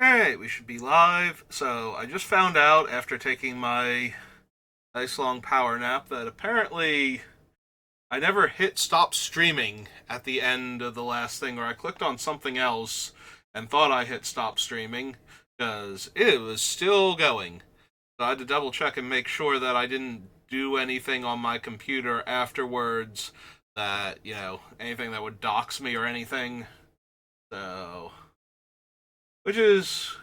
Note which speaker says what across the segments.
Speaker 1: Alright, we should be live. So, I just found out after taking my nice long power nap that apparently I never hit stop streaming at the end of the last thing, or I clicked on something else and thought I hit stop streaming because it was still going. So, I had to double check and make sure that I didn't do anything on my computer afterwards that, anything that would dox me or anything. So, which is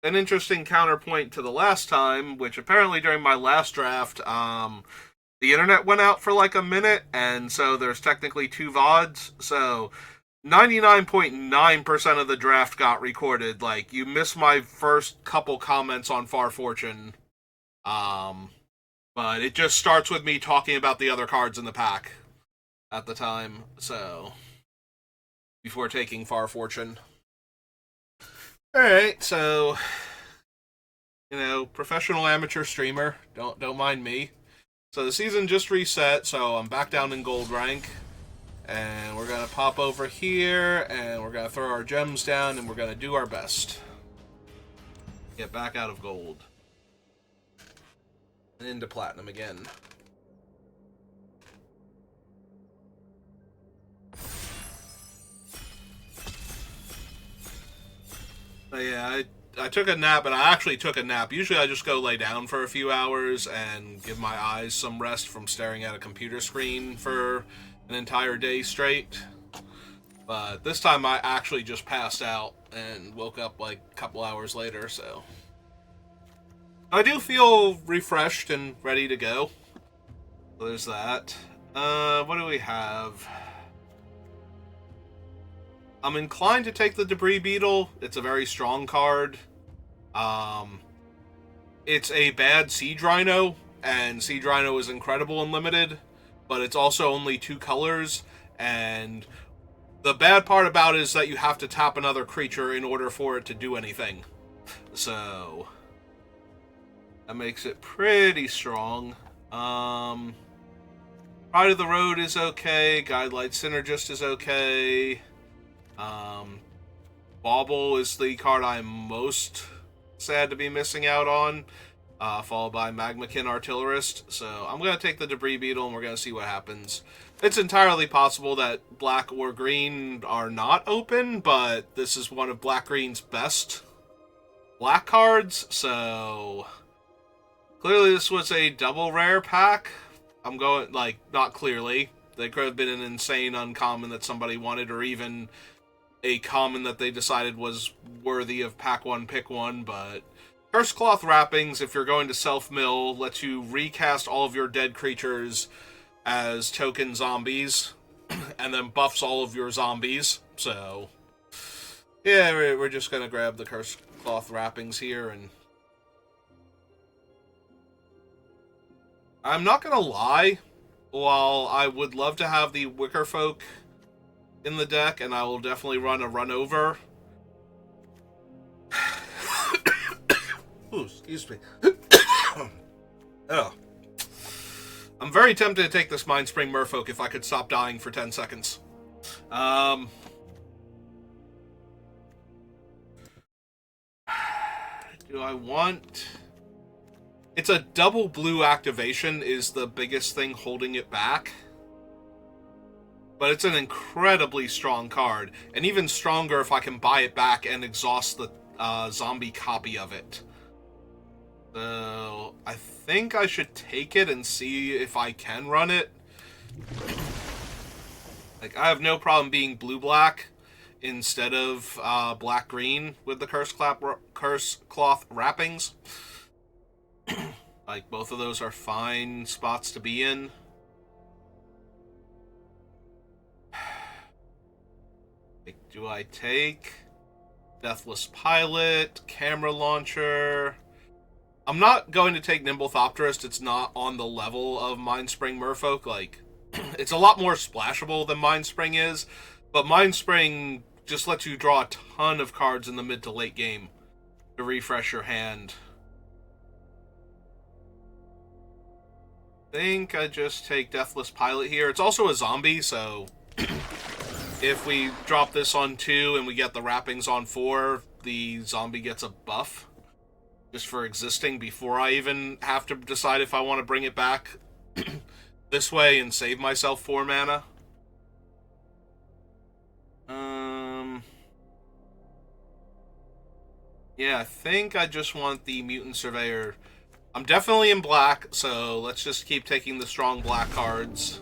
Speaker 1: an interesting counterpoint to the last time, which apparently during my last draft, the internet went out for like a minute, and so there's technically two VODs, so 99.9% of the draft got recorded. Like, you missed my first couple comments on Far Fortune, but it just starts with me talking about the other cards in the pack at the time, so, before taking Far Fortune. Alright, so, professional amateur streamer, don't mind me. So the season just reset, so I'm back down in gold rank. And we're gonna pop over here, and we're gonna throw our gems down, and we're gonna do our best. Get back out of gold. And into platinum again. But yeah, I took a nap, and I actually took a nap. Usually I just go lay down for a few hours and give my eyes some rest from staring at a computer screen for an entire day straight. But this time I actually just passed out and woke up like a couple hours later, so. I do feel refreshed and ready to go. So there's that. What do we have? I'm inclined to take the Debris Beetle. It's a very strong card. It's a bad Siege Rhino, and Siege Rhino is incredible and limited, but it's also only 2 colors, and the bad part about it is that you have to tap another creature in order for it to do anything. So, that makes it pretty strong. Pride of the Road is okay, Guidelight Synergist is okay. Bauble is the card I'm most sad to be missing out on, followed by Magmakin Artillerist. So I'm going to take the Debris Beetle and we're going to see what happens. It's entirely possible that black or green are not open, but this is one of black-green's best black cards, so clearly this was a double rare pack. I'm going, not clearly. They could have been an insane uncommon that somebody wanted, or even a common that they decided was worthy of pack one, pick one, but Curse Cloth Wrappings, if you're going to self-mill, lets you recast all of your dead creatures as token zombies, and then buffs all of your zombies, so yeah, we're just gonna grab the Curse Cloth Wrappings here, and I'm not gonna lie, while I would love to have the Wicker Folk in the deck, and I will definitely run a run over. Ooh, excuse me. Oh. I'm very tempted to take this Mindspring Merfolk if I could stop dying for 10 seconds. Do I want... It's a double blue activation is the biggest thing holding it back. But it's an incredibly strong card, and even stronger if I can buy it back and exhaust the zombie copy of it. So, I think I should take it and see if I can run it. Like, I have no problem being blue-black instead of black-green with the Curse Cloth Wrappings. Like, both of those are fine spots to be in. Do I take Deathless Pilot, Camera Launcher? I'm not going to take Nimblethopterist. It's not on the level of Mindspring Merfolk. Like, it's a lot more splashable than Mindspring is, but Mindspring just lets you draw a ton of cards in the mid to late game to refresh your hand. I think I just take Deathless Pilot here. It's also a zombie, so if we drop this on 2 and we get the wrappings on 4, hope the zombie gets a buff just for existing before I even have to decide if I want to bring it back this way and save myself 4 mana. Yeah, I think I just want the Mutant Surveyor. I'm definitely in black, so let's just keep taking the strong black cards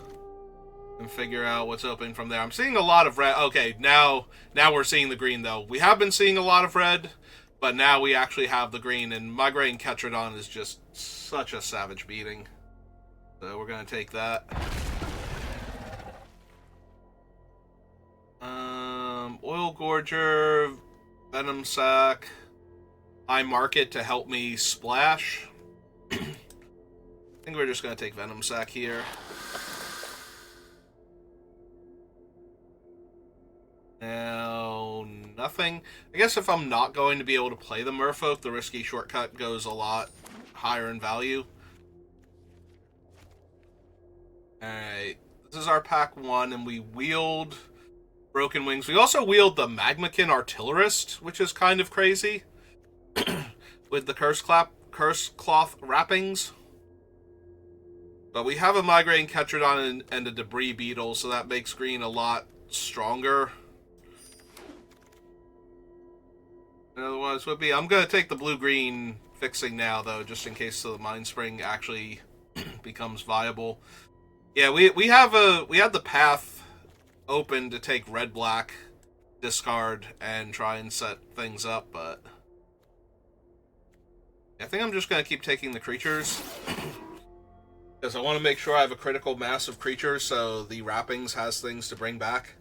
Speaker 1: and figure out what's open from there. I'm seeing a lot of red. Okay, now we're seeing the green, though. We have been seeing a lot of red, but now we actually have the green, and Migraine Ketrodon is just such a savage beating. So we're going to take that. Oil Gorger, Venom Sac. I mark it to help me splash. I think we're just going to take Venom Sac here. Now, nothing. I guess if I'm not going to be able to play the Merfolk, the risky shortcut goes a lot higher in value. Alright, this is our pack 1, and we wield Broken Wings. We also wield the Magmakin Artillerist, which is kind of crazy, with the Curse Cloth wrappings. But we have a Migraine Ketrodon and a Debris Beetle, so that makes green a lot stronger. Otherwise, would be. I'm going to take the blue-green fixing now, though, just in case the Mind Spring actually becomes viable. Yeah, we had the path open to take red-black, discard, and try and set things up, but I think I'm just going to keep taking the creatures, because I want to make sure I have a critical mass of creatures, so the wrappings has things to bring back.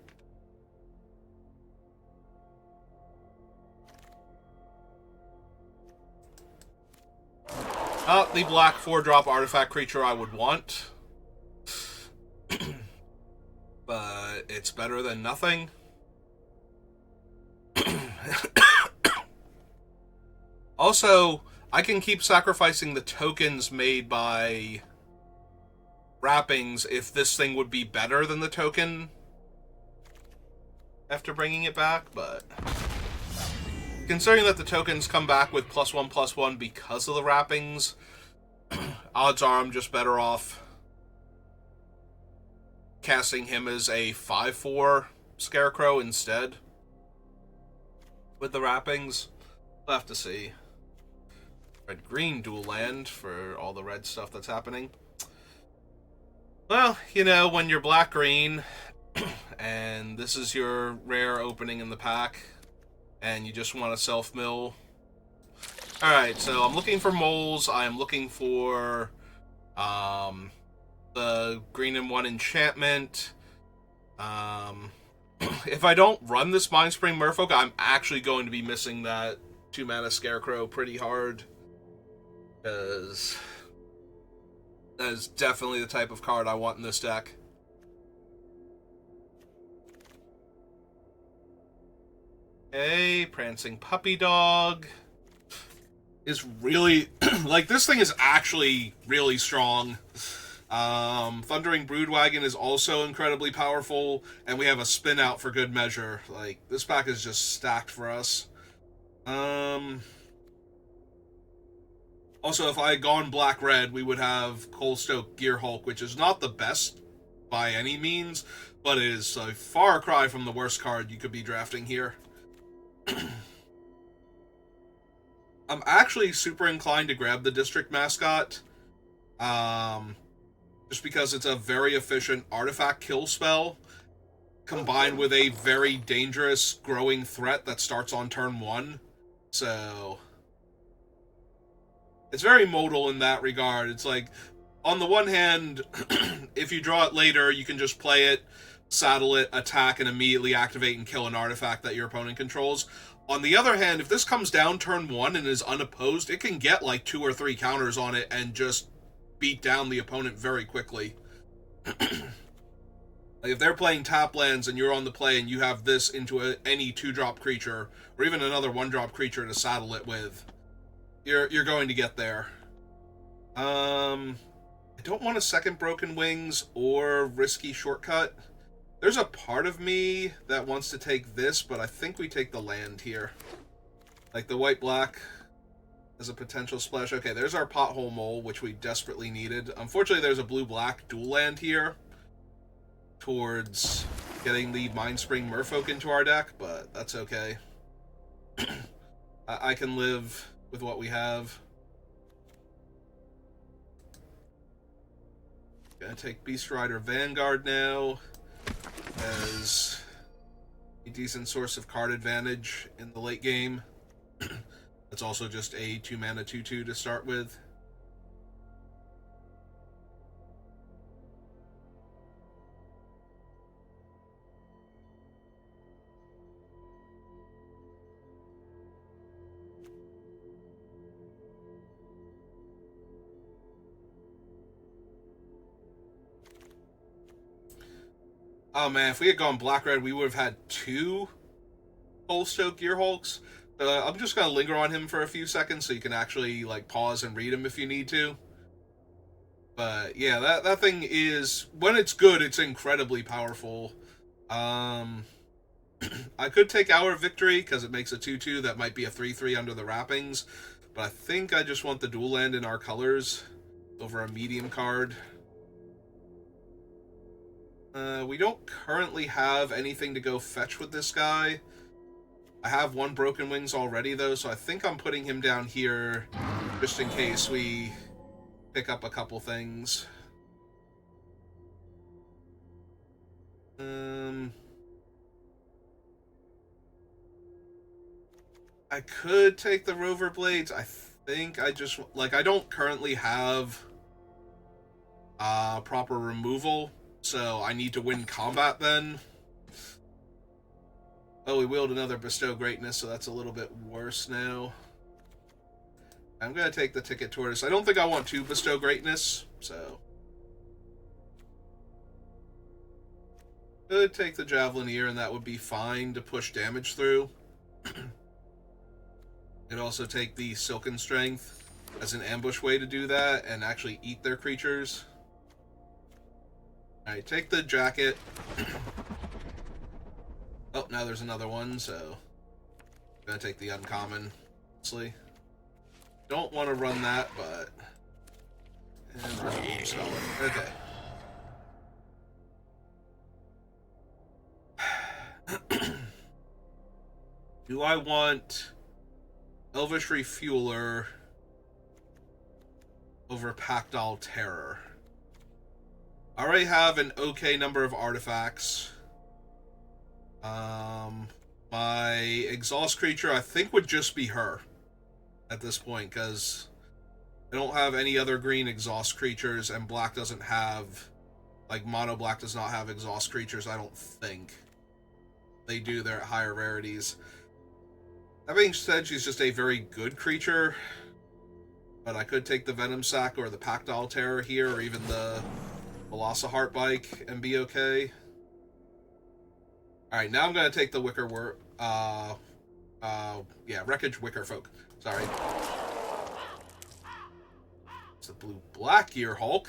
Speaker 1: Not the black 4-drop artifact creature I would want. But it's better than nothing. Also, I can keep sacrificing the tokens made by wrappings if this thing would be better than the token after bringing it back, but considering that the tokens come back with +1/+1 because of the wrappings, odds are I'm just better off casting him as a 5/4 Scarecrow instead with the wrappings. We'll have to see. Red-green dual land for all the red stuff that's happening. Well, you know, when you're black-green and this is your rare opening in the pack and you just want to self-mill. Alright, so I'm looking for moles. I'm looking for the green and 1 enchantment. If I don't run this Mind Spring Merfolk, I'm actually going to be missing that 2-mana Scarecrow pretty hard, because that is definitely the type of card I want in this deck. Okay, Prancing Puppy Dog is really like, this thing is actually really strong. Thundering Broodwagon is also incredibly powerful, and we have a spin out for good measure. Like, this pack is just stacked for us. Also, if I had gone black-red, we would have Coldstoke Gearhulk, which is not the best by any means, but it is a far cry from the worst card you could be drafting here. I'm actually super inclined to grab the District Mascot, just because it's a very efficient artifact kill spell, combined with a very dangerous growing threat that starts on turn 1. So it's very modal in that regard. It's like, on the one hand, if you draw it later, you can just play it, saddle it, attack, and immediately activate and kill an artifact that your opponent controls. On the other hand, if this comes down turn 1 and is unopposed, it can get like 2 or 3 counters on it and just beat down the opponent very quickly. Like, if they're playing tap lands and you're on the play and you have this into any 2-drop creature, or even another 1-drop creature to saddle it with, you're going to get there. I don't want a second Broken Wings or risky shortcut. There's a part of me that wants to take this, but I think we take the land here. Like the white-black as a potential splash. Okay, there's our Pothole Mole, which we desperately needed. Unfortunately, there's a blue-black dual land here towards getting the Mindspring Merfolk into our deck, but that's okay. I can live with what we have. Gonna take Beast Rider Vanguard now as a decent source of card advantage in the late game. It's also just a 2-mana 2/2 to start with. Oh man, if we had gone black-red, we would have had 2 Holstoke Gearhulks. I'm just gonna linger on him for a few seconds so you can actually like pause and read him if you need to. But yeah, that thing is, when it's good, it's incredibly powerful. I could take Our Victory because it makes a 2/2 that might be a 3/3 under the wrappings, but I think I just want the dual land in our colors over a medium card. We don't currently have anything to go fetch with this guy. I have 1 Broken Wings already, though, so I think I'm putting him down here just in case we pick up a couple things. I could take the Rover Blades. I think I just... Like, I don't currently have proper removal, so I need to win combat then. Oh, we wheeled another Bestow Greatness, so that's a little bit worse now. I'm going to take the Ticket Tortoise. I don't think I want 2 Bestow Greatness, so... Could take the Javelineer, and that would be fine to push damage through. Could also take the Silken Strength as an ambush way to do that, and actually eat their creatures. Alright, take the Jacket. Oh, now there's another one, so... I'm gonna take the uncommon, honestly. Don't want to run that, but... And run Bloom Scholar. Okay. Do I want Elvish Refueler over Pactol Terror? I already have an okay number of artifacts. My exhaust creature, I think, would just be her at this point, because I don't have any other green exhaust creatures, and black doesn't have, like, mono black does not have exhaust creatures, I don't think. They do, they're at higher rarities. That being said, she's just a very good creature, but I could take the Venom Sack or the Pactol Terror here, or even the Velociheart Bike and be okay. Alright, now I'm going to take the Wreckage Wicker Folk. Sorry. It's the blue-black Gearhulk.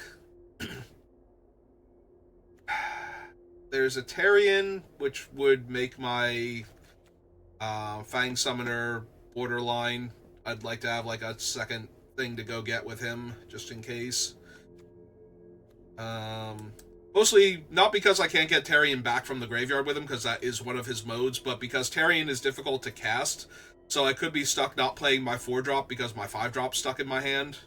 Speaker 1: There's a Tarion, which would make my Fang Summoner borderline. I'd like to have like a second thing to go get with him, just in case. Mostly not because I can't get Tarion back from the graveyard with him, because that is one of his modes, but because Tarion is difficult to cast, so I could be stuck not playing my 4-drop because my 5-drop's stuck in my hand.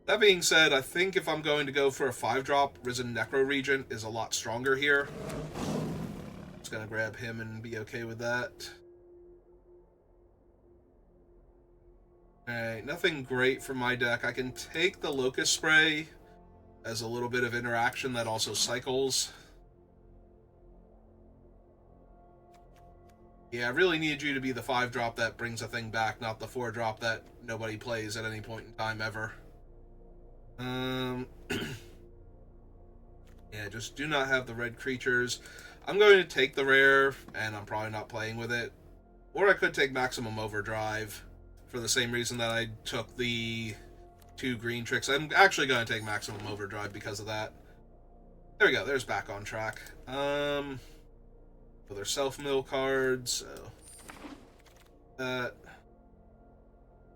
Speaker 1: That being said, I think if I'm going to go for a 5-drop, Risen Necro Regent is a lot stronger here. Just gonna grab him and be okay with that. Alright, nothing great for my deck. I can take the Locust Spray as a little bit of interaction that also cycles. Yeah, I really need you to be the 5-drop that brings a thing back, not the 4-drop that nobody plays at any point in time ever. Yeah, just do not have the red creatures. I'm going to take the rare, and I'm probably not playing with it. Or I could take Maximum Overdrive, for the same reason that I took the 2 green tricks. I'm actually going to take Maximum Overdrive because of that. There we go, there's back on track. Other self-mill cards, so... that...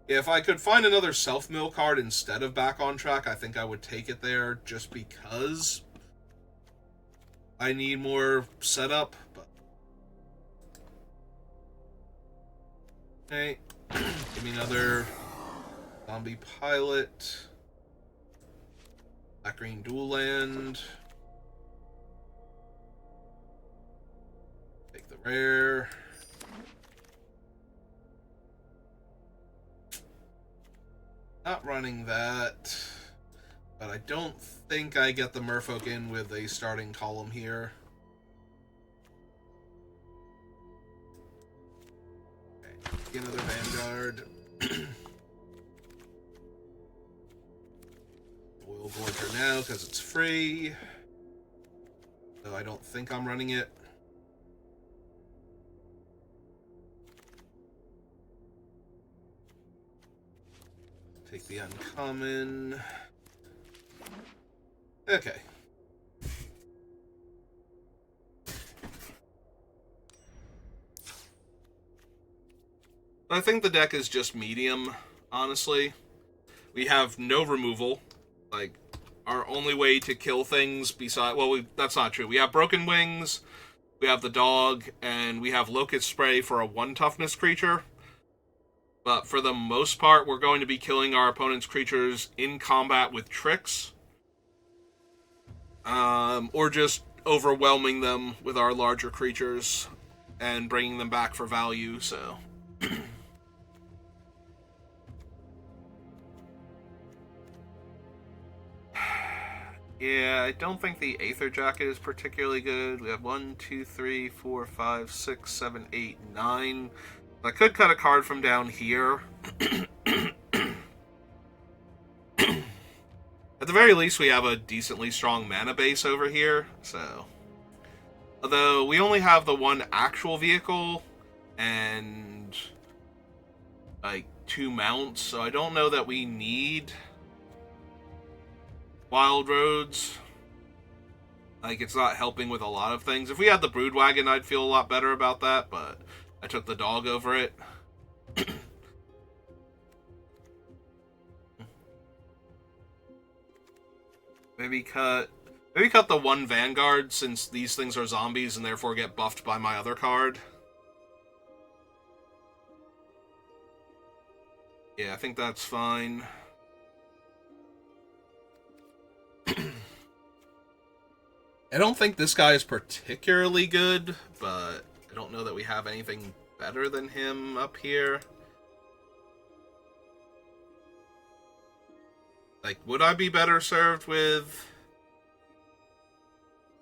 Speaker 1: If I could find another self-mill card instead of Back on Track, I think I would take it there just because I need more setup. But okay, give me another zombie pilot. Black-green dual land. Take the rare. Not running that, but I don't think I get the Merfolk in with a starting column here. Okay, get another Vanguard. Oil Gorger now because it's free. Though I don't think I'm running it. Take the uncommon. Okay. I think the deck is just medium, honestly. We have no removal. Like, our only way to kill things besides... Well, that's not true. We have Broken Wings, we have the dog, and we have Locust Spray for a 1 toughness creature. But for the most part, we're going to be killing our opponent's creatures in combat with tricks. Or just overwhelming them with our larger creatures and bringing them back for value, so... Yeah, I don't think the Aether Jacket is particularly good. We have 1, 2, 3, 4, 5, 6, 7, 8, 9... I could cut a card from down here. At the very least, we have a decently strong mana base over here, so... Although, we only have the 1 actual vehicle, and... like, 2 mounts, so I don't know that we need... Wild Roads. Like, it's not helping with a lot of things. If we had the Brood Wagon, I'd feel a lot better about that, but... I took the dog over it. Maybe cut the 1 Vanguard, since these things are zombies and therefore get buffed by my other card. Yeah, I think that's fine. I don't think this guy is particularly good, but... I don't know that we have anything better than him up here. Like, would I be better served with...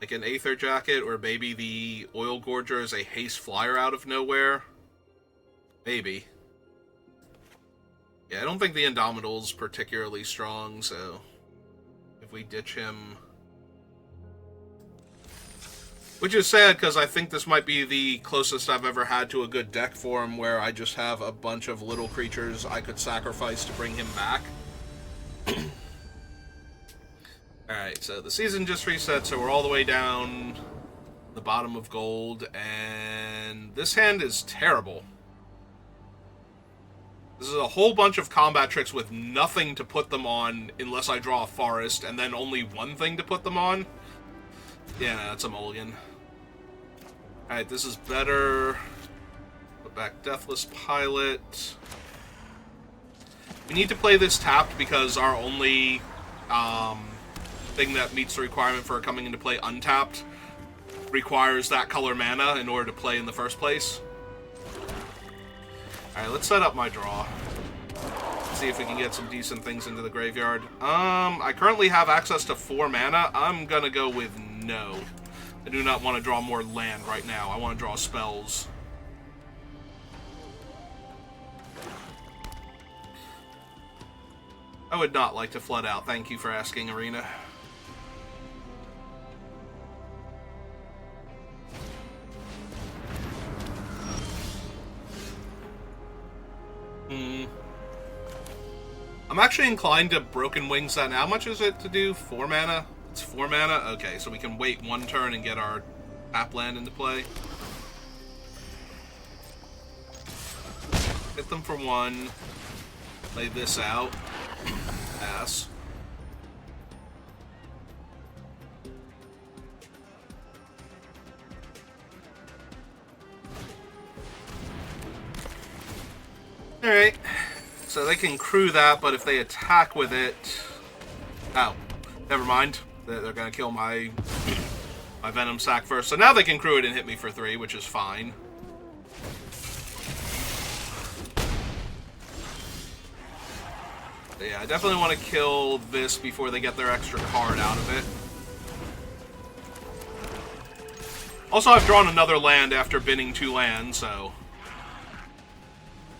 Speaker 1: like an Aether Jacket, or maybe the Oil Gorger as a haste flyer out of nowhere? Maybe. Yeah, I don't think the Indomitable's particularly strong, so... if we ditch him... Which is sad, because I think this might be the closest I've ever had to a good deck for him, where I just have a bunch of little creatures I could sacrifice to bring him back. Alright, so the season just reset, so we're all the way down the bottom of gold, and this hand is terrible. This is a whole bunch of combat tricks with nothing to put them on unless I draw a forest, and then only 1 thing to put them on. Yeah, that's a mulligan. Alright, this is better. Put back Deathless Pilot. We need to play this tapped because our only thing that meets the requirement for coming into play untapped requires that color mana in order to play in the first place. Alright, let's set up my draw. See if we can get some decent things into the graveyard. I currently have access to 4 mana. I'm gonna go with no. I do not want to draw more land right now. I want to draw spells. I would not like to flood out. Thank you for asking, Arena. I'm actually inclined to Broken Wings that now. How much is it to do? 4 mana? It's 4 mana? Okay, so we can wait 1 turn and get our tap land into play. Hit them for 1. Lay this out. Pass. Alright. So they can crew that, but if they attack with it... Oh, never mind. They're going to kill my Venom Sac first. So now they can crew it and hit me for 3, which is fine. But yeah, I definitely want to kill this before they get their extra card out of it. Also, I've drawn another land after binning 2 lands, so...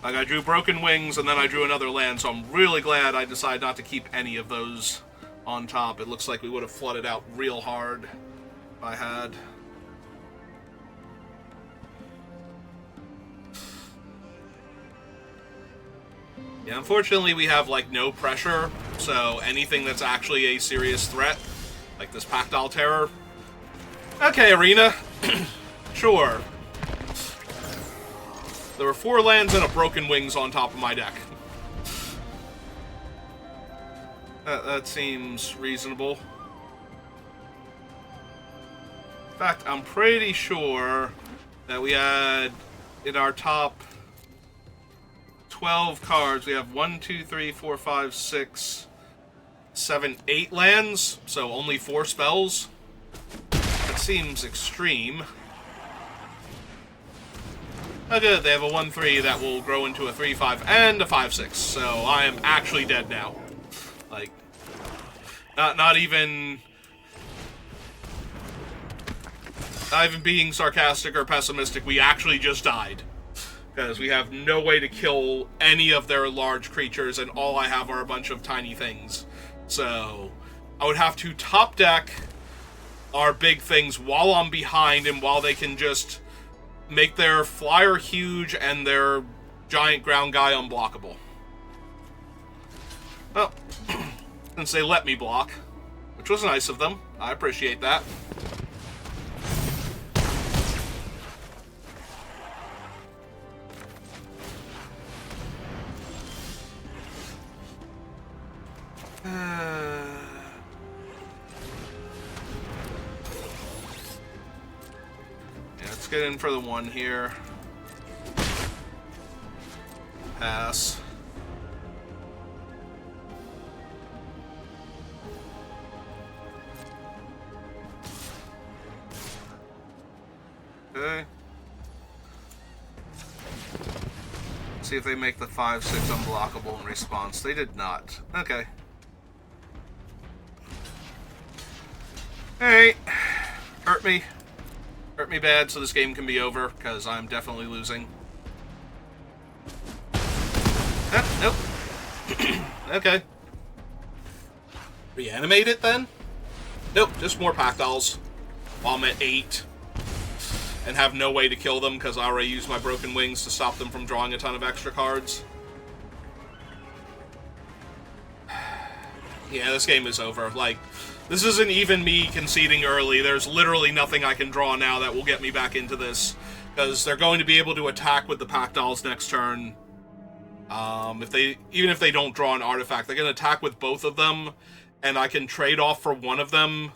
Speaker 1: Like, I drew Broken Wings, and then I drew another land, so I'm really glad I decided not to keep any of those on top. It looks like we would have flooded out real hard if I had. Yeah, unfortunately we have, like, no pressure, so anything that's actually a serious threat, like this Pactile Terror... Okay, Arena. Sure. There were 4 lands and a Broken Wings on top of my deck. That seems reasonable. In fact, I'm pretty sure that we had, in our top 12 cards, we have 1, 2, 3, 4, 5, 6, 7, 8 lands, so only 4 spells. That seems extreme. Oh good, they have a 1-3 that will grow into a 3-5 and a 5-6, so I am actually dead now. Like, not even being sarcastic or pessimistic, we actually just died. Because we have no way to kill any of their large creatures, and all I have are a bunch of tiny things. So, I would have to top deck our big things while I'm behind, and while they can just make their flyer huge and their giant ground guy unblockable. Well, since they let me block, which was nice of them, I appreciate that. Let's get in for the 1 here. Pass. Okay. See if they make the 5-6 unblockable in response. They did not. Okay. Alright. Hurt me. Hurt me bad so this game can be over, because I'm definitely losing. Nope. Okay. Reanimate it then? Nope, just more Pactiles. While I'm at 8. And have no way to kill them, because I already used my Broken Wings to stop them from drawing a ton of extra cards. Yeah, this game is over. Like, this isn't even me conceding early. There's literally nothing I can draw now that will get me back into this. Because they're going to be able to attack with the Pactiles next turn. Even if they don't draw an artifact, they're going to attack with both of them. And I can trade off for one of them,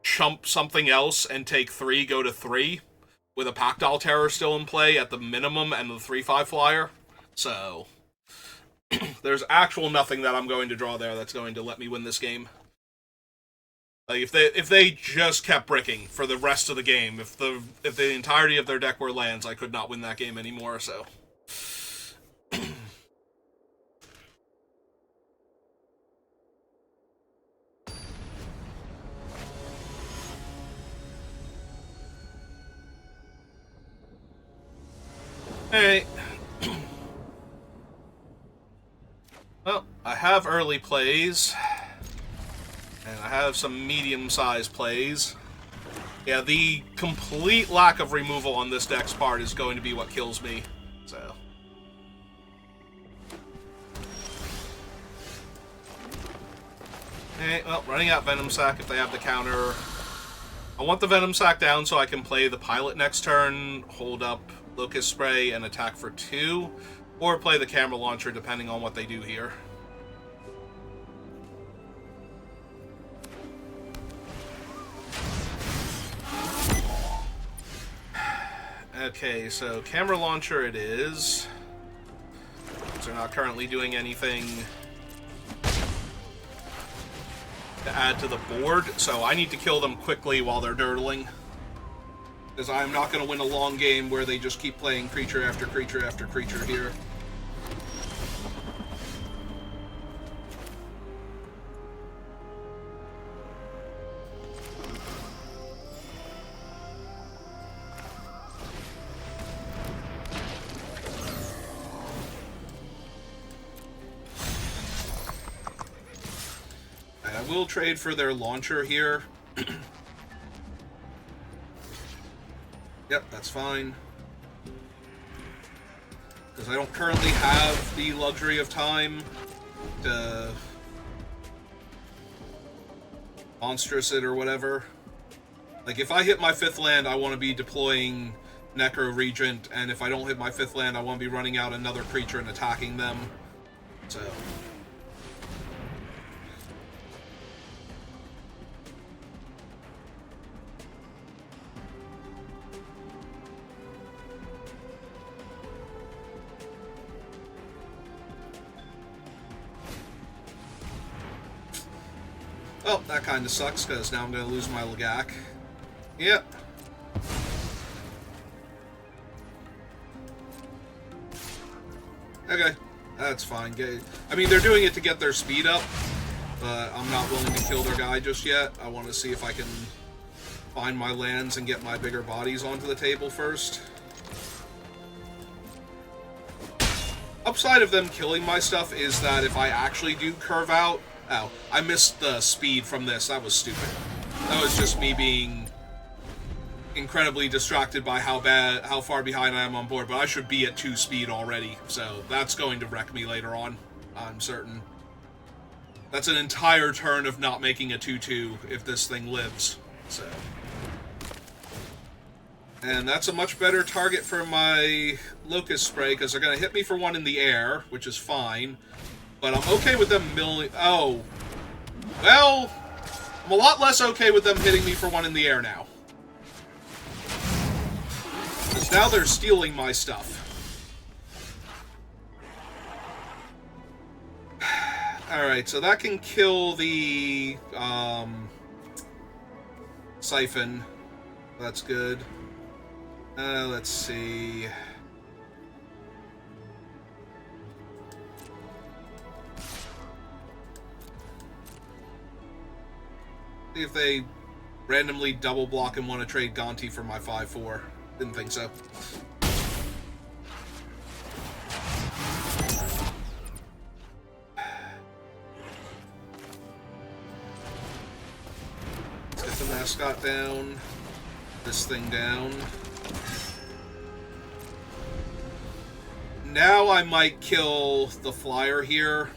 Speaker 1: chump something else, and take 3, go to 3. With a Pactile Terror still in play at the minimum and the 3-5 flyer. So, there's actual nothing that I'm going to draw there that's going to let me win this game. Like, if they just kept bricking for the rest of the game, if the entirety of their deck were lands, I could not win that game anymore, so. Alright. Well, I have early plays. And I have some medium-sized plays. Yeah, the complete lack of removal on this deck's part is going to be what kills me. So. Alright, well, running out Venom Sac if they have the counter. I want the Venom Sac down so I can play the Pilot next turn, hold up Locust Spray, and attack for 2. Or play the camera launcher, depending on what they do here. Okay, so camera launcher it is. They're not currently doing anything to add to the board, so I need to kill them quickly while they're dirtling. Because I'm not going to win a long game where they just keep playing creature after creature after creature here. I will trade for their launcher here. Yep, that's fine. Because I don't currently have the luxury of time to monstrous it or whatever. Like, if I hit my 5th land, I want to be deploying Necro Regent, and if I don't hit my 5th land, I want to be running out another creature and attacking them. So... Oh, that kind of sucks, because now I'm going to lose my Lagak. Yep. Okay, that's fine. I mean, they're doing it to get their speed up, but I'm not willing to kill their guy just yet. I want to see if I can find my lands and get my bigger bodies onto the table first. Upside of them killing my stuff is that if I actually do curve out... Oh, I missed the speed from this. That was stupid. That was just me being incredibly distracted by how far behind I am on board, but I should be at 2 speed already, so that's going to wreck me later on, I'm certain. That's an entire turn of not making a 2-2 if this thing lives, so... And that's a much better target for my Locust Spray, because they're going to hit me for 1 in the air, which is fine. But I'm okay with them milling... Oh. Well, I'm a lot less okay with them hitting me for 1 in the air now. Because now they're stealing my stuff. Alright, so that can kill the... Siphon. That's good. Let's see... See if they randomly double block and want to trade Gonti for my 5-4. Didn't think so. Let's get the mascot down. This thing down. Now I might kill the flyer here.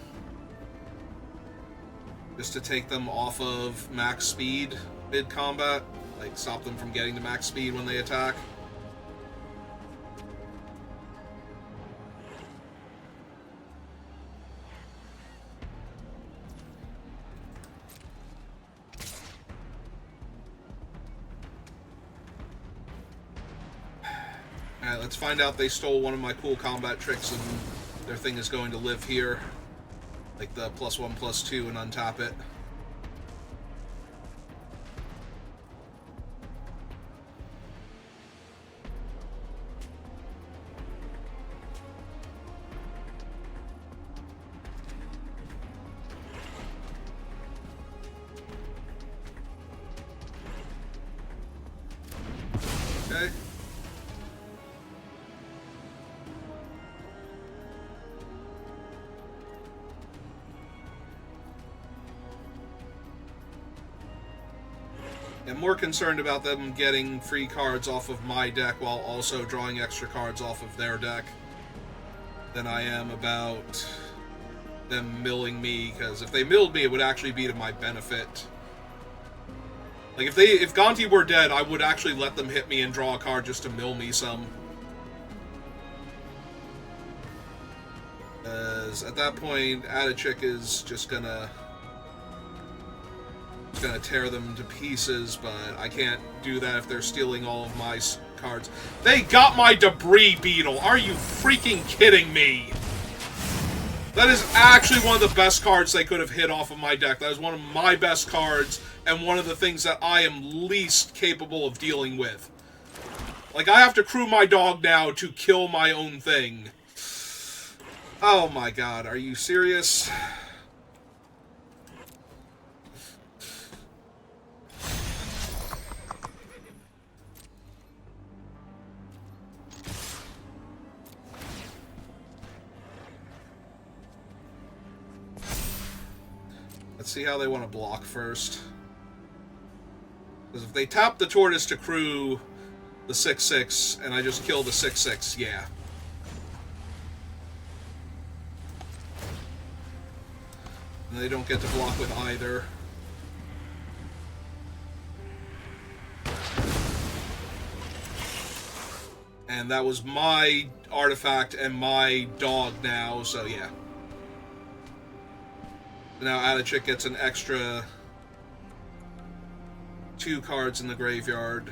Speaker 1: Just to take them off of max speed mid-combat. Like, stop them from getting to max speed when they attack. Alright, let's find out they stole one of my cool combat tricks and their thing is going to live here. Like the +1/+2 and untap it. Okay. I'm more concerned about them getting free cards off of my deck while also drawing extra cards off of their deck than I am about them milling me, because if they milled me, it would actually be to my benefit. Like, if Gonti were dead, I would actually let them hit me and draw a card just to mill me some. Because at that point, Aetherdrift is just gonna tear them to pieces, but I can't do that if they're stealing all of my cards. They got my Debris Beetle! Are you freaking kidding me? That is actually one of the best cards they could have hit off of my deck. That is one of my best cards, and one of the things that I am least capable of dealing with. Like, I have to crew my dog now to kill my own thing. Oh my god, are you serious? Let's see how they want to block first. Because if they tap the Tortoise to crew the 6/6, and I just kill the 6/6, yeah. And they don't get to block with either. And that was my artifact and my dog now, so yeah. Now Aetherdrift gets an extra 2 cards in the graveyard.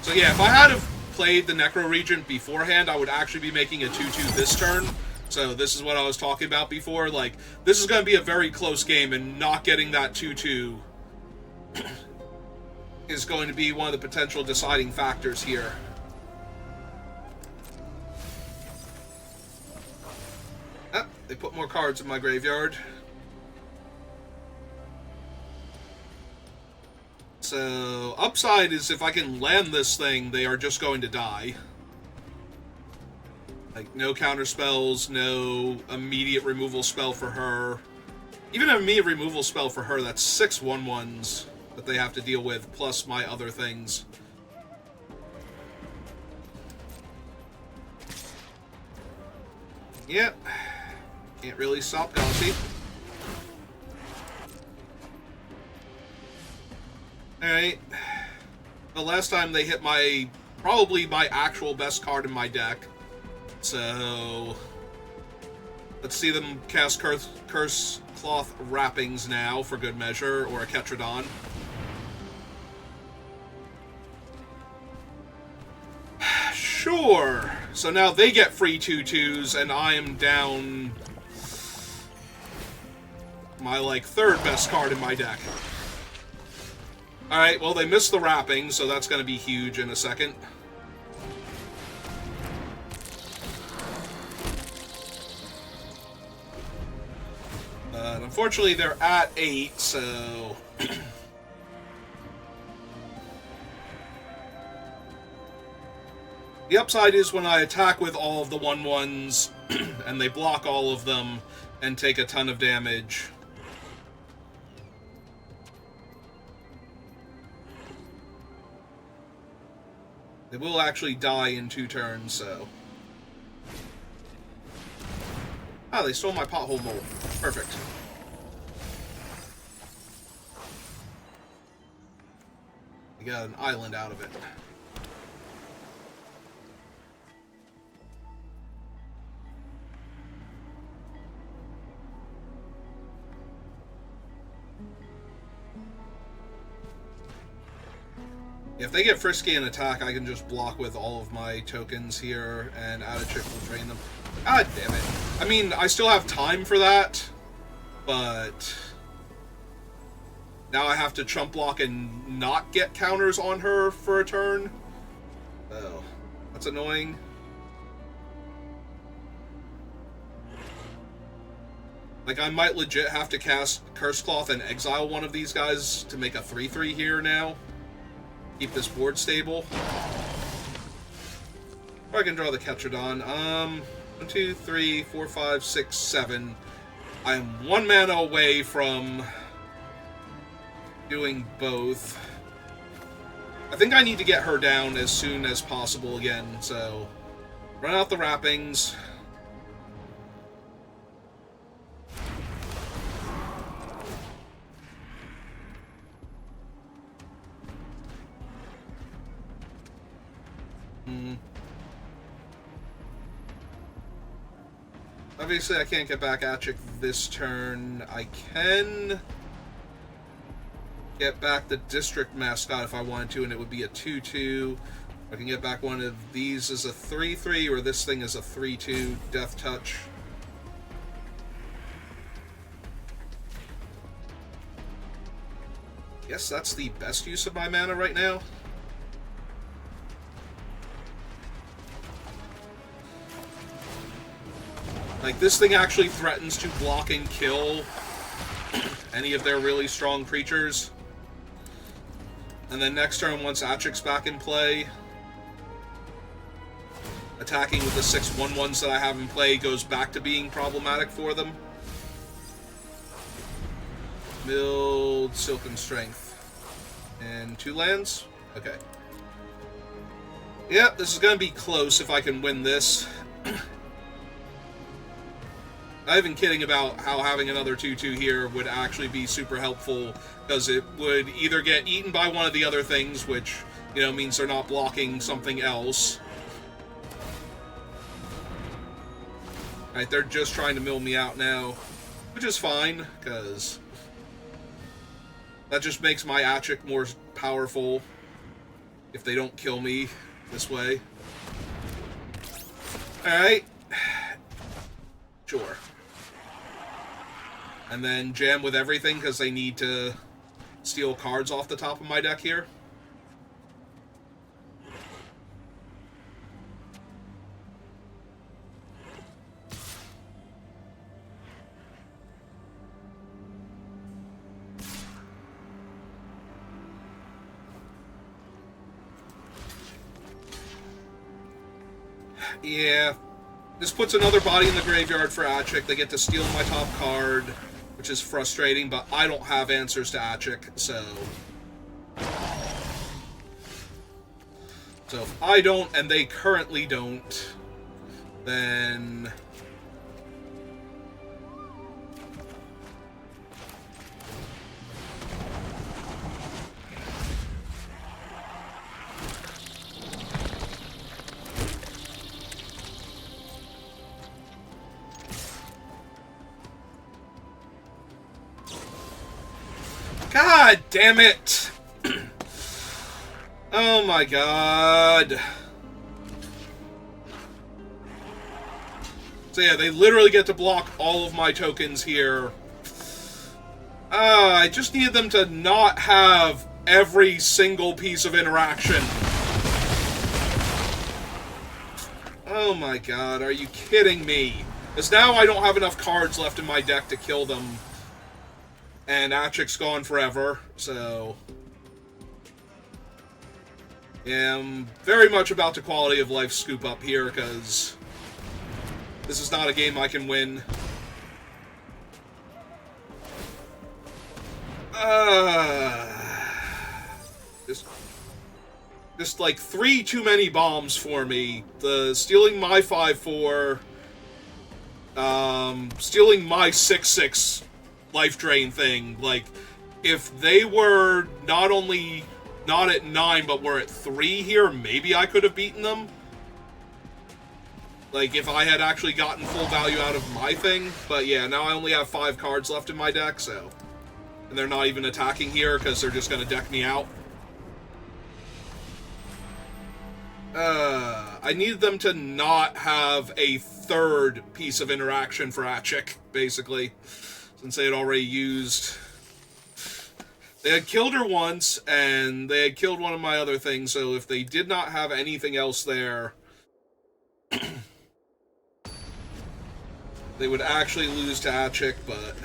Speaker 1: So yeah, if I had have played the Necro Regent beforehand, I would actually be making a 2/2 this turn. So this is what I was talking about before. Like, this is going to be a very close game, and not getting that 2/2 is going to be one of the potential deciding factors here. Ah, they put more cards in my graveyard. So, upside is if I can land this thing, they are just going to die. Like, no counter spells, no immediate removal spell for her. Even an immediate removal spell for her, that's 6 1/1s that they have to deal with, plus my other things. Yep. Can't really stop Galaxy. Alright. The last time they hit probably my actual best card in my deck. So, let's see them cast Curse Cloth Wrappings now, for good measure, or a Ketradon. Sure! So now they get free 2/2s, and I am down my, like, 3rd best card in my deck. Alright, well, they missed the wrapping, so that's going to be huge in a second. Unfortunately, they're at 8, so... The upside is when I attack with all of the 1/1s, and they block all of them, and take a ton of damage. They will actually die in 2 turns, so... Ah, they stole my Pothole Mold. Perfect. We got an island out of it. If they get frisky and attack, I can just block with all of my tokens here, and Aetherdrift will drain them. God damn it. I mean, I still have time for that, but... Now I have to chump block and not get counters on her for a turn. Oh, that's annoying. Like, I might legit have to cast Curse Cloth and exile one of these guys to make a 3/3 here now. Keep this board stable. Or I can draw the Ketradon. 1, 2, 3, 4, 5, 6, 7. I am 1 mana away from doing both. I think I need to get her down as soon as possible again, so run out the wrappings. obviously I can't get back Achik this turn. I can get back the district mascot if I wanted to, and it would be a 2/2. I can get back one of these as a 3/3, or this thing as a 3/2 Death Touch. Guess that's the best use of my mana right now. Like, this thing actually threatens to block and kill any of their really strong creatures. And then next turn, once Achik's back in play, attacking with the 6/1/1s that I have in play goes back to being problematic for them. Build Silken Strength. And 2 lands? Okay. Yep, this is going to be close if I can win this. I've been kidding about how having another 2/2 here would actually be super helpful, because it would either get eaten by one of the other things, which, you know, means they're not blocking something else. Alright, they're just trying to mill me out now, which is fine, because that just makes my Achik more powerful if they don't kill me this way. Alright. Sure. And then jam with everything, because they need to steal cards off the top of my deck here. Yeah. This puts another body in the graveyard for Achik. They get to steal my top card, which is frustrating, but I don't have answers to Achik, so... So if I don't, and they currently don't, then... God damn it! Oh my god. So yeah, they literally get to block all of my tokens here. I just needed them to not have every single piece of interaction. Oh my god, are you kidding me? Because now I don't have enough cards left in my deck to kill them. And Achik's gone forever, so... Yeah, I'm very much about to quality of life scoop up here, because this is not a game I can win. Just like 3 too many bombs for me. The stealing my 5/4, stealing my 6/6 life drain thing. Like, if they were not only not at 9 but were at 3 here, maybe I could have beaten them. Like, if I had actually gotten full value out of my thing. But yeah, now I only have 5 cards left in my deck, so... And they're not even attacking here, because they're just going to deck me out. I need them to not have a third piece of interaction for Achik, basically. Since they had already used... They had killed her once, and they had killed one of my other things, so if they did not have anything else there... they would actually lose to Achik, but...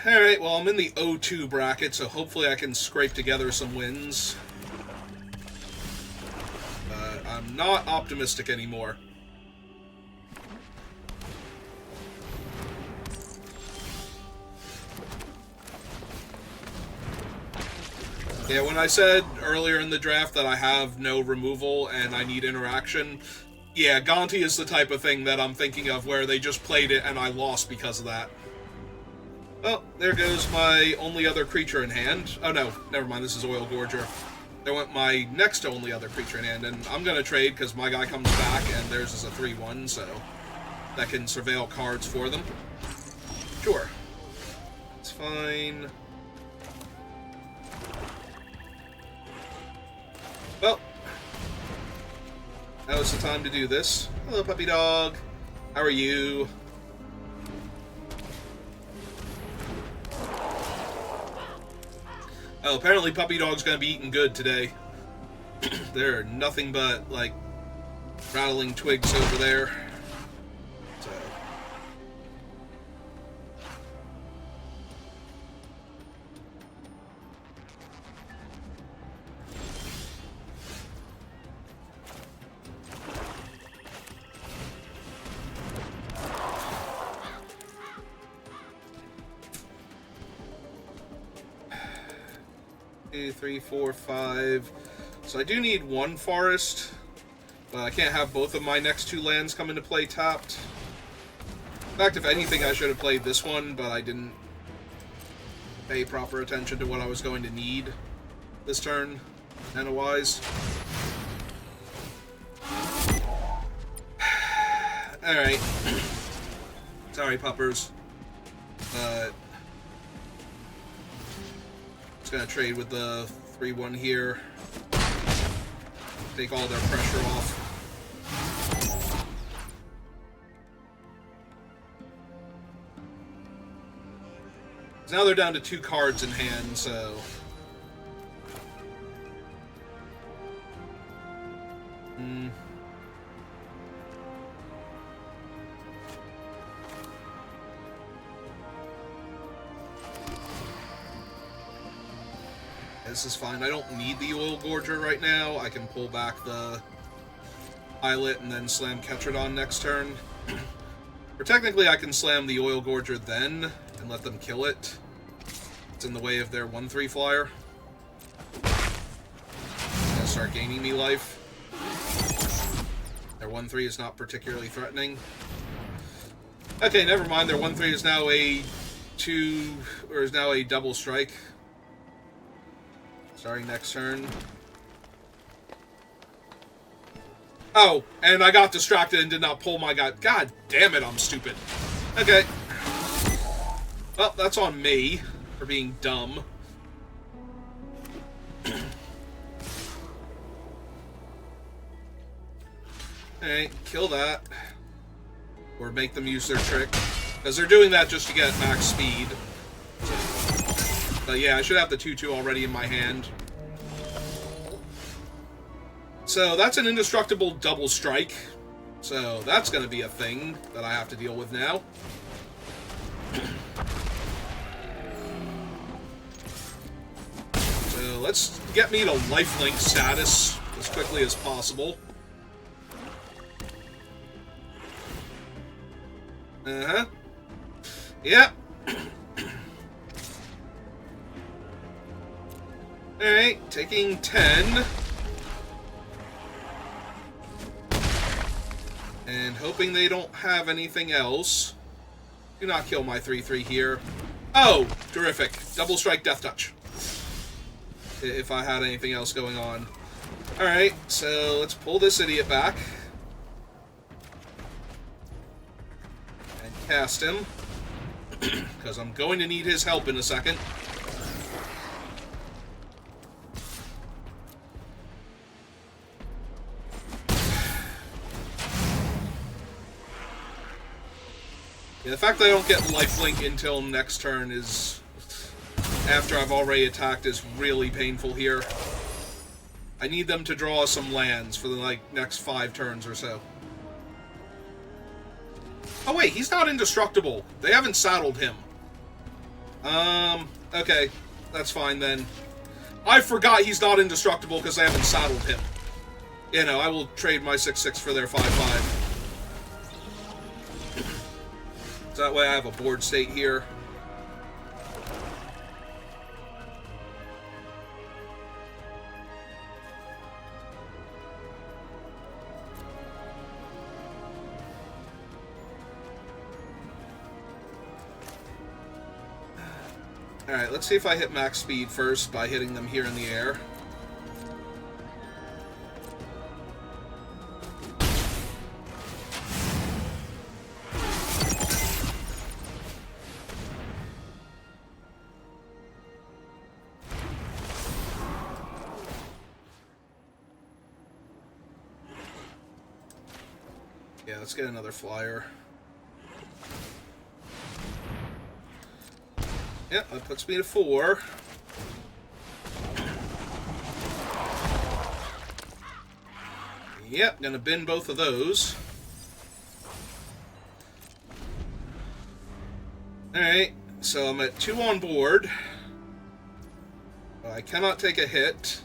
Speaker 1: Alright, well, I'm in the 0-2 bracket, so hopefully I can scrape together some wins. But I'm not optimistic anymore. Yeah, when I said earlier in the draft that I have no removal and I need interaction, yeah, Gonti is the type of thing that I'm thinking of where they just played it and I lost because of that. Oh, there goes my only other creature in hand. Oh no, never mind, this is Oil Gorger. There went my next to only other creature in hand, and I'm gonna trade because my guy comes back and theirs is a 3/1, so that can surveil cards for them. Sure. It's fine. Well, now is the time to do this. Hello, puppy dog. How are you? Oh, apparently puppy dog's gonna be eating good today. There are nothing but, like, rattling twigs over there. So. Two, three, four, five. So I do need one forest, but I can't have both of my next two lands come into play tapped. In fact, if anything, I should have played this one, but I didn't pay proper attention to what I was going to need this turn, mana-wise. Alright. Sorry, puppers. But just gonna trade with the 3/1 here. Take all their pressure off. Now they're down to 2 cards in hand, so... This is fine. I don't need the Oil Gorger right now. I can pull back the Pilot and then slam Ketradon next turn. Or technically I can slam the Oil Gorger then and let them kill it. It's in the way of their 1/3 flyer. It's gonna start gaining me life. Their 1/3 is not particularly threatening. Okay, never mind. Their 1/3 is now a 2, or is now a double strike. Starting next turn. Oh, and I got distracted and did not pull my guy. God damn it, I'm stupid. Okay. Well, that's on me for being dumb. Alright, kill that. Or make them use their trick. Because they're doing that just to get max speed. But yeah, I should have the 2/2 already in my hand. So that's an indestructible double strike. So that's going to be a thing that I have to deal with now. So let's get me to lifelink status as quickly as possible. Uh-huh. Yep. Alright, taking 10. And hoping they don't have anything else. Do not kill my 3/3 here. Oh, terrific. Double strike, death touch. If I had anything else going on. Alright, so let's pull this idiot back. And cast him. Because I'm going to need his help in a second. Yeah, the fact that I don't get lifelink until next turn is, after I've already attacked, is really painful here. I need them to draw some lands for the next 5 turns or so. Oh wait, he's not indestructible. They haven't saddled him. Okay, that's fine then. I forgot he's not indestructible because they haven't saddled him. You know, I will trade my 6/6 for their 5/5. So that way I have a board state here. Alright, let's see if I hit max speed first by hitting them here in the air. Yeah, let's get another flyer. Yep, that puts me to 4. Yep, gonna bin both of those. Alright, so I'm at 2 on board. I cannot take a hit.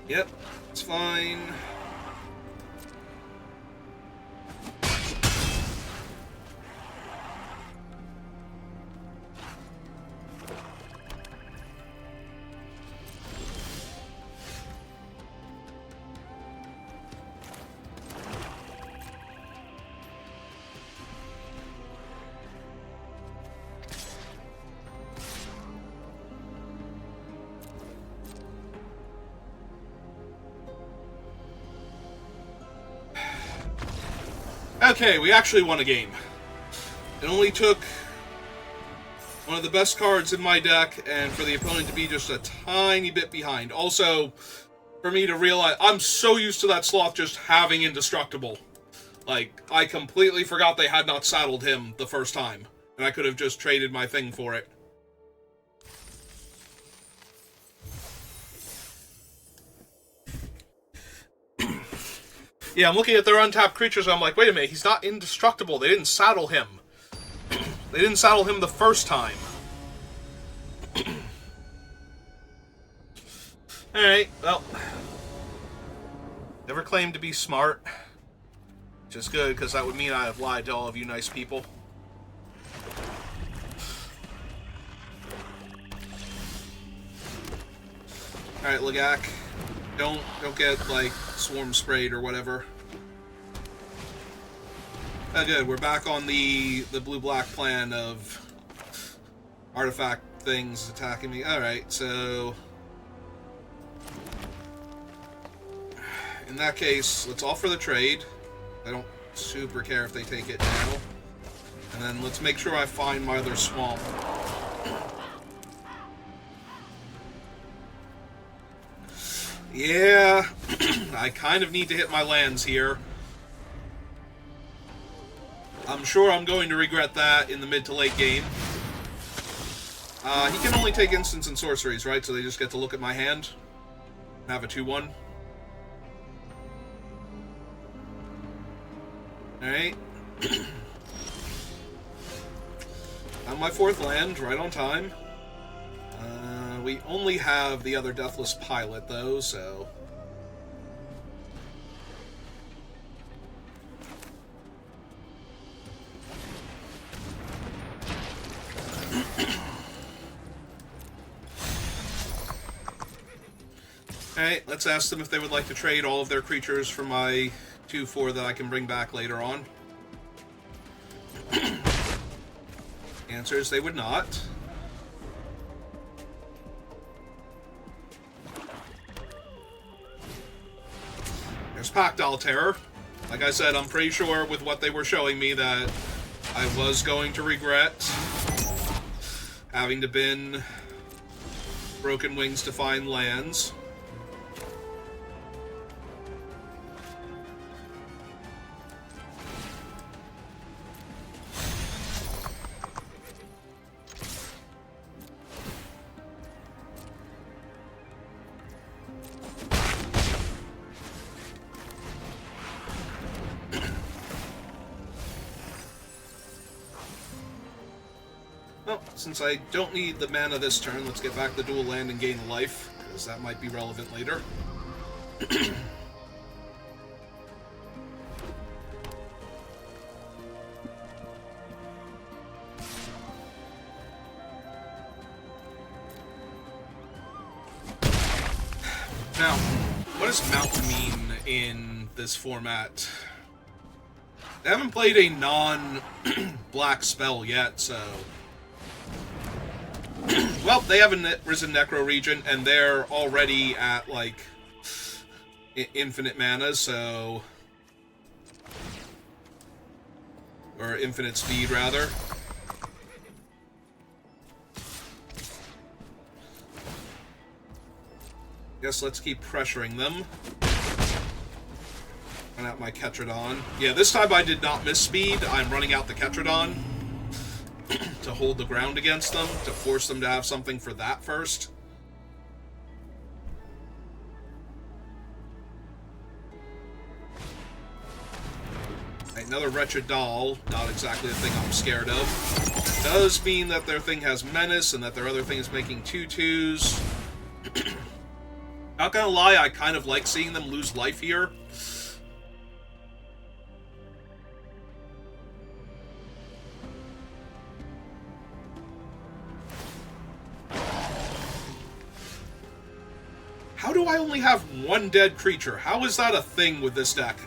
Speaker 1: Yep, it's fine. Okay, we actually won a game. It only took one of the best cards in my deck and for the opponent to be just a tiny bit behind. Also, for me to realize, I'm so used to that sloth just having indestructible. Like, I completely forgot they had not saddled him the first time, and I could have just traded my thing for it. Yeah, I'm looking at their untapped creatures, and I'm like, wait a minute, he's not indestructible. They didn't saddle him. They didn't saddle him the first time. Alright, well. Never claimed to be smart. Which is good, because that would mean I have lied to all of you nice people. Alright, Lagak. Don't get, like, swarm sprayed or whatever. Oh, good. We're back on the blue-black plan of artifact things attacking me. Alright, so... in that case, let's offer the trade. I don't super care if they take it now. And then let's make sure I find my other swamp. Yeah, I kind of need to hit my lands here. I'm sure I'm going to regret that in the mid to late game. He can only take instants and sorceries, right? So they just get to look at my hand and have a 2-1. Alright. On my 4th land, right on time. We only have the other Deathless Pilot, though, so... Alright, let's ask them if they would like to trade all of their creatures for my 2-4 that I can bring back later on. Answer is they would not. There's Pactile Terror. Like I said, I'm pretty sure with what they were showing me that I was going to regret having to bin Broken Wings to find lands. Well, since I don't need the mana this turn, let's get back the dual land and gain life, because that might be relevant later. Now, what does mount mean in this format? They haven't played a non-black spell yet, so... Well, they have a Risen Necro Regent, and they're already at, like, infinite mana, so... Or infinite speed, rather. Guess let's keep pressuring them. Run out my Ketradon. Yeah, this time I did not miss speed. I'm running out the Ketradon to hold the ground against them, to force them to have something for that first. Another Wretched Doll, not exactly the thing I'm scared of. Does mean that their thing has Menace and that their other thing is making 2/2s. Not gonna lie, I kind of like seeing them lose life here. How do I only have one dead creature? How is that a thing with this deck?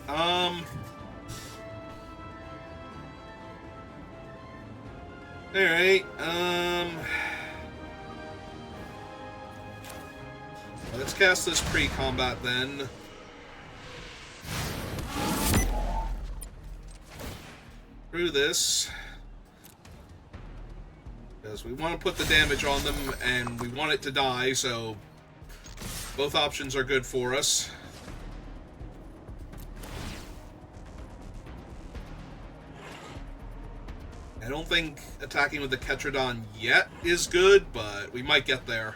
Speaker 1: Alright, let's cast this pre-combat then. Through this. Because we want to put the damage on them, and we want it to die, so both options are good for us. I don't think attacking with the Ketradon yet is good, but we might get there.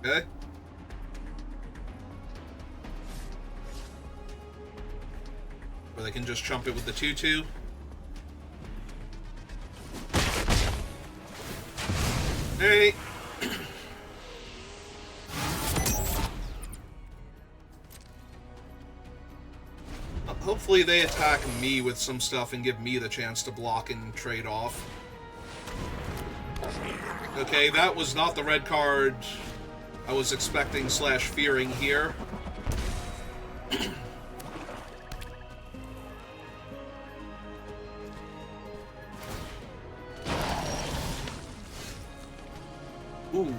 Speaker 1: Okay. Or they can just chump it with the 2/2. Alright. Hopefully they attack me with some stuff and give me the chance to block and trade off. Okay, that was not the red card I was expecting / fearing here. Ooh,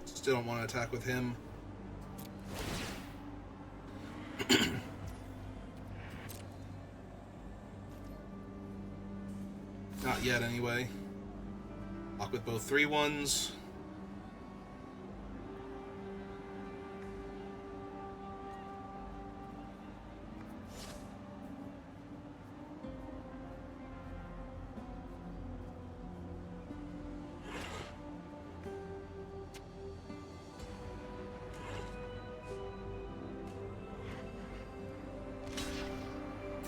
Speaker 1: still don't want to attack with him. Not yet, anyway. Lock with both 3/1s.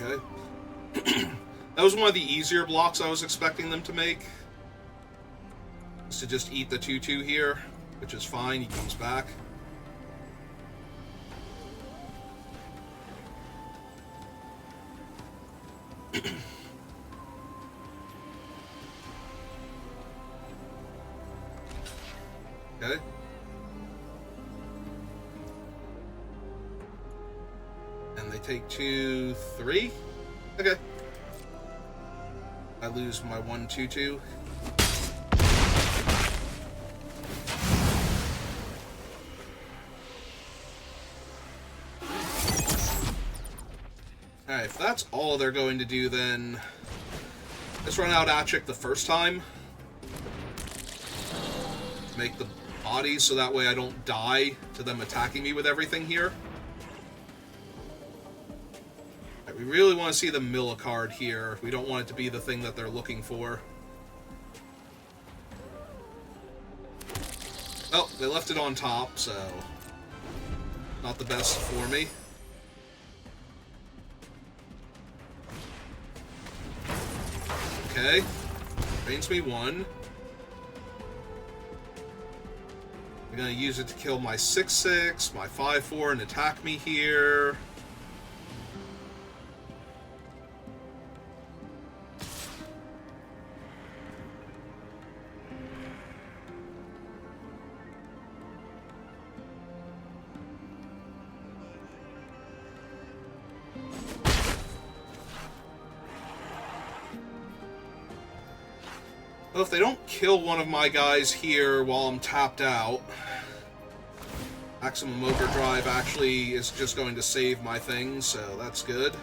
Speaker 1: Okay. That was one of the easier blocks I was expecting them to make. Is to just eat the 2/2 here, which is fine. He comes back. Okay. And they take 2, 3. Okay. I lose my 1/2/2. Alright, if that's all they're going to do, then let's run out Achik the first time. Make the bodies so that way I don't die to them attacking me with everything here. Right, we really want to see them mill a card here. We don't want it to be the thing that they're looking for. Oh, they left it on top, so not the best for me. Okay. Drains me 1. I'm going to use it to kill my 6/6, my 5/4, and attack me here. Well, if they don't kill one of my guys here while I'm tapped out, Maximum Overdrive actually is just going to save my thing, so that's good.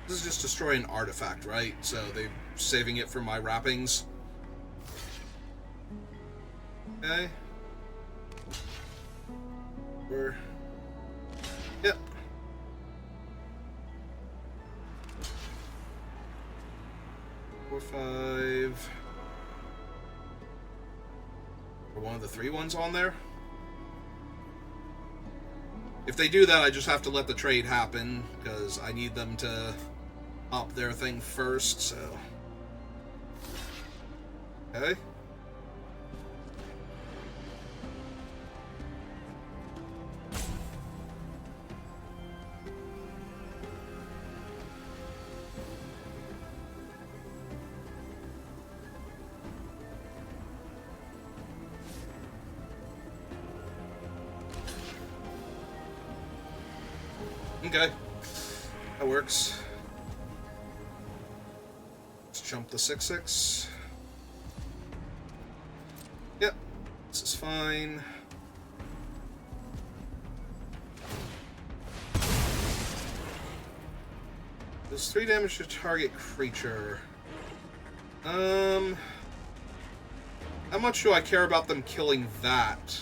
Speaker 1: This is just destroy an artifact, right? So they're saving it for my wrappings. Okay. Yep. Four, 5. Or one of the 3 ones on there. If they do that, I just have to let the trade happen, because I need them to up their thing first, so... Okay. Okay. That works. Let's jump the 6/6. Yep. This is fine. Does 3 damage to target creature. How much do I care about them killing that?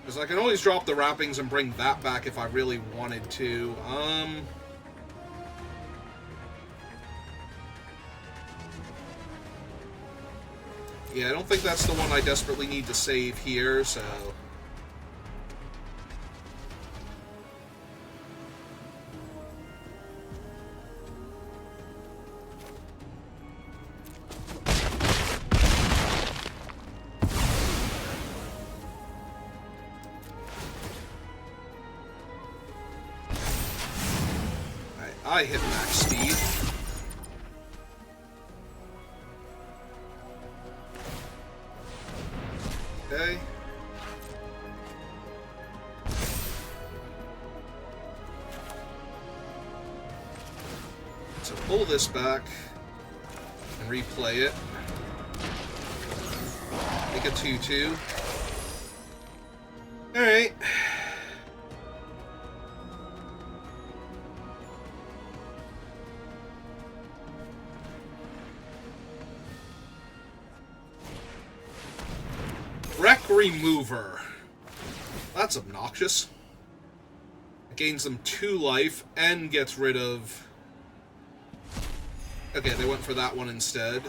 Speaker 1: Because I can always drop the wrappings and bring that back if I really wanted to. Yeah, I don't think that's the one I desperately need to save here, so... I hit max speed. Okay. So pull this back and replay it. Make a 2/2. Alright. Remover. That's obnoxious. It gains them 2 life and gets rid of... Okay, they went for that one instead.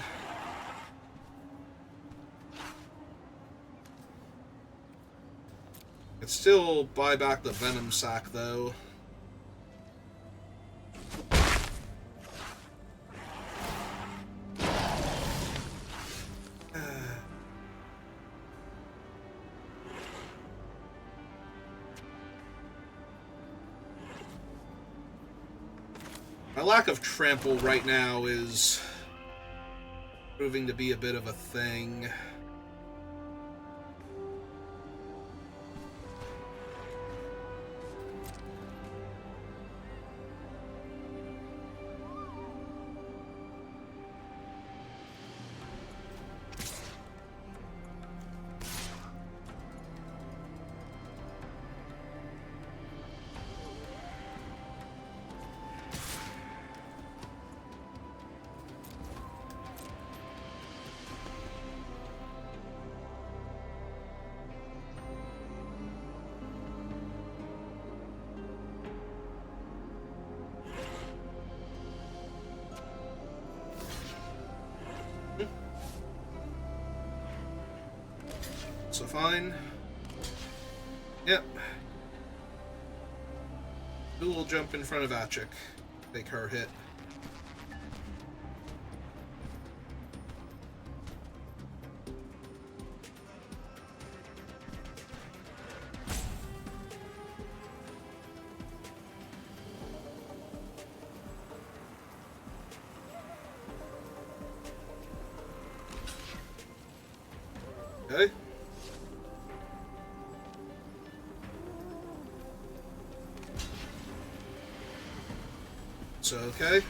Speaker 1: Could still buy back the Venom Sac, though. My lack of trample right now is proving to be a bit of a thing. So fine. Yep. Who will jump in front of Achik? Take her hit. Okay. So, okay.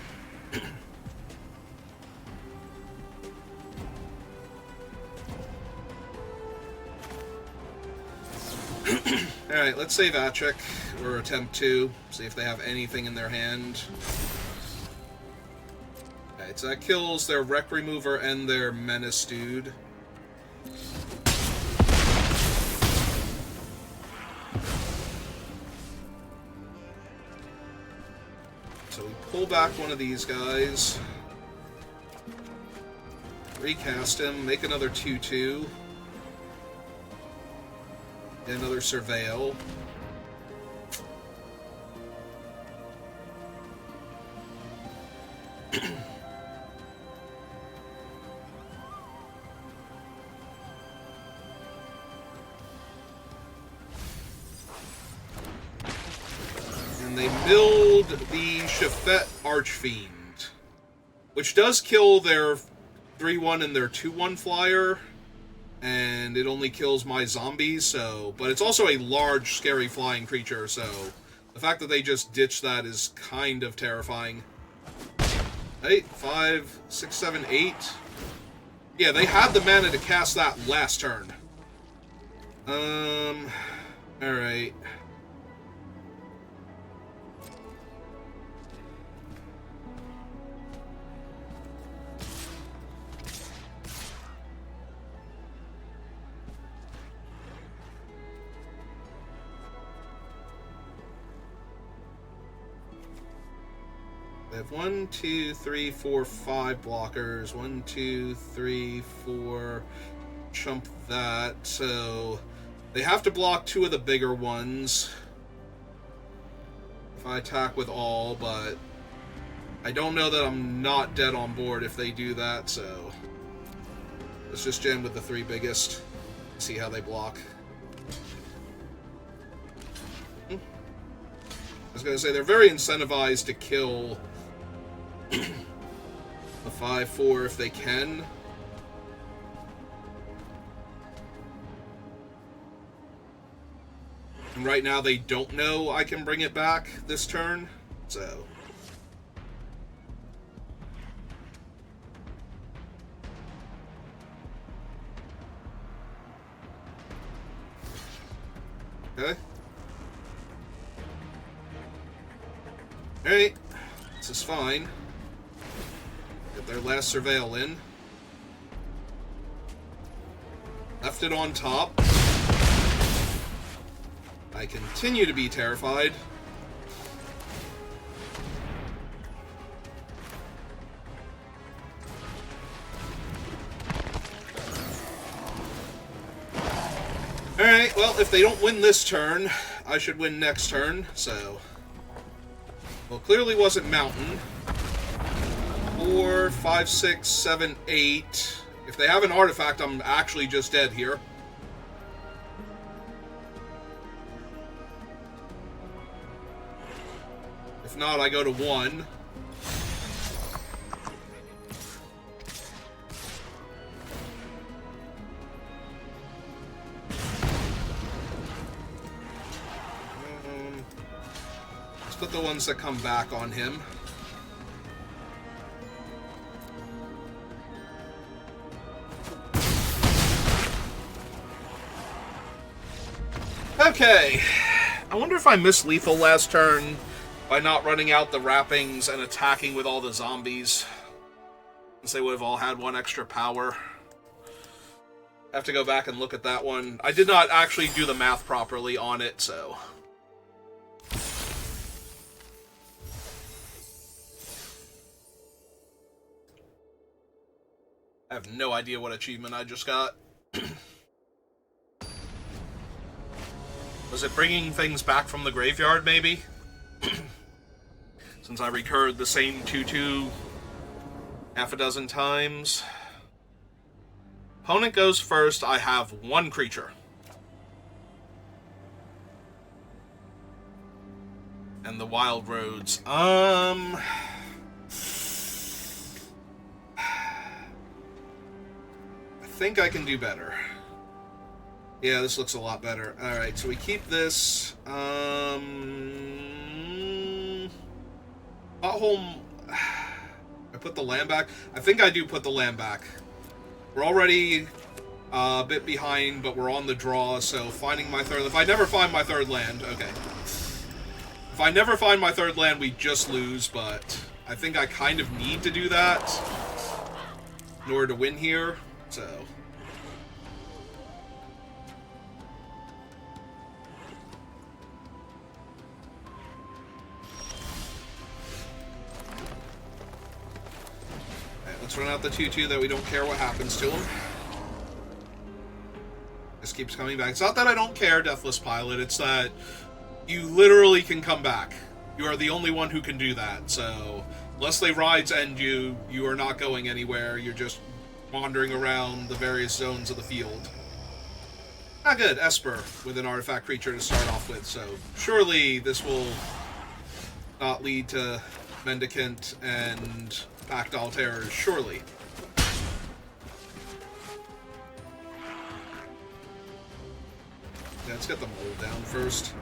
Speaker 1: Alright, let's save Achik, or attempt to, see if they have anything in their hand. Alright, so that kills their Wreck Remover and their Menace dude. So we pull back one of these guys. Recast him, make another 2-2. Another Surveil. And they build the Shafet Archfiend, which does kill their 3-1 and their 2-1 flyer. And it only kills my zombies, so... But it's also a large, scary flying creature, so... The fact that they just ditched that is kind of terrifying. 8, 5, 6, 7, 8. Yeah, they had the mana to cast that last turn. Alright. I have 1, 2, 3, 4, 5 blockers. 1, 2, 3, 4. Chump that. So they have to block 2 of the bigger ones if I attack with all, but I don't know that I'm not dead on board if they do that, so let's just jam with the 3 biggest. See how they block. I was going to say, they're very incentivized to kill the 5-4 if they can. And right now they don't know I can bring it back this turn, so... Okay. Alright. This is fine. Get their last Surveil in. Left it on top. I continue to be terrified. Alright, well, if they don't win this turn, I should win next turn, so... Well, clearly wasn't Mountain. 4, 5, 6, 7, 8. If they have an artifact, I'm actually just dead here. If not, I go to 1. Let's put the ones that come back on him. Okay. I wonder if I missed lethal last turn by not running out the wrappings and attacking with all the zombies. Since they would have all had 1 extra power. I have to go back and look at that one. I did not actually do the math properly on it, so... I have no idea what achievement I just got. Was it bringing things back from the graveyard, maybe? Since I recurred the same 2/2 half a dozen times. Opponent goes first. I have one creature. And the Wild Roads. I think I can do better. Yeah, this looks a lot better. Alright, so we keep this. Pothole. I put the land back. I think I do put the land back. We're already a bit behind, but we're on the draw, so finding my third... If I never find my third land, okay. If I never find my third land, we just lose, but I think I kind of need to do that in order to win here, so... Let's run out the 2/2 that we don't care what happens to him. This keeps coming back. It's not that I don't care, Deathless Pilot. It's that you literally can come back. You are the only one who can do that. So, unless they rides end you, you are not going anywhere. You're just wandering around the various zones of the field. Ah, good. Esper with an artifact creature to start off with. So, surely this will not lead to Mendicant and Pactile Terrors, surely. Yeah, let's get the mold down first.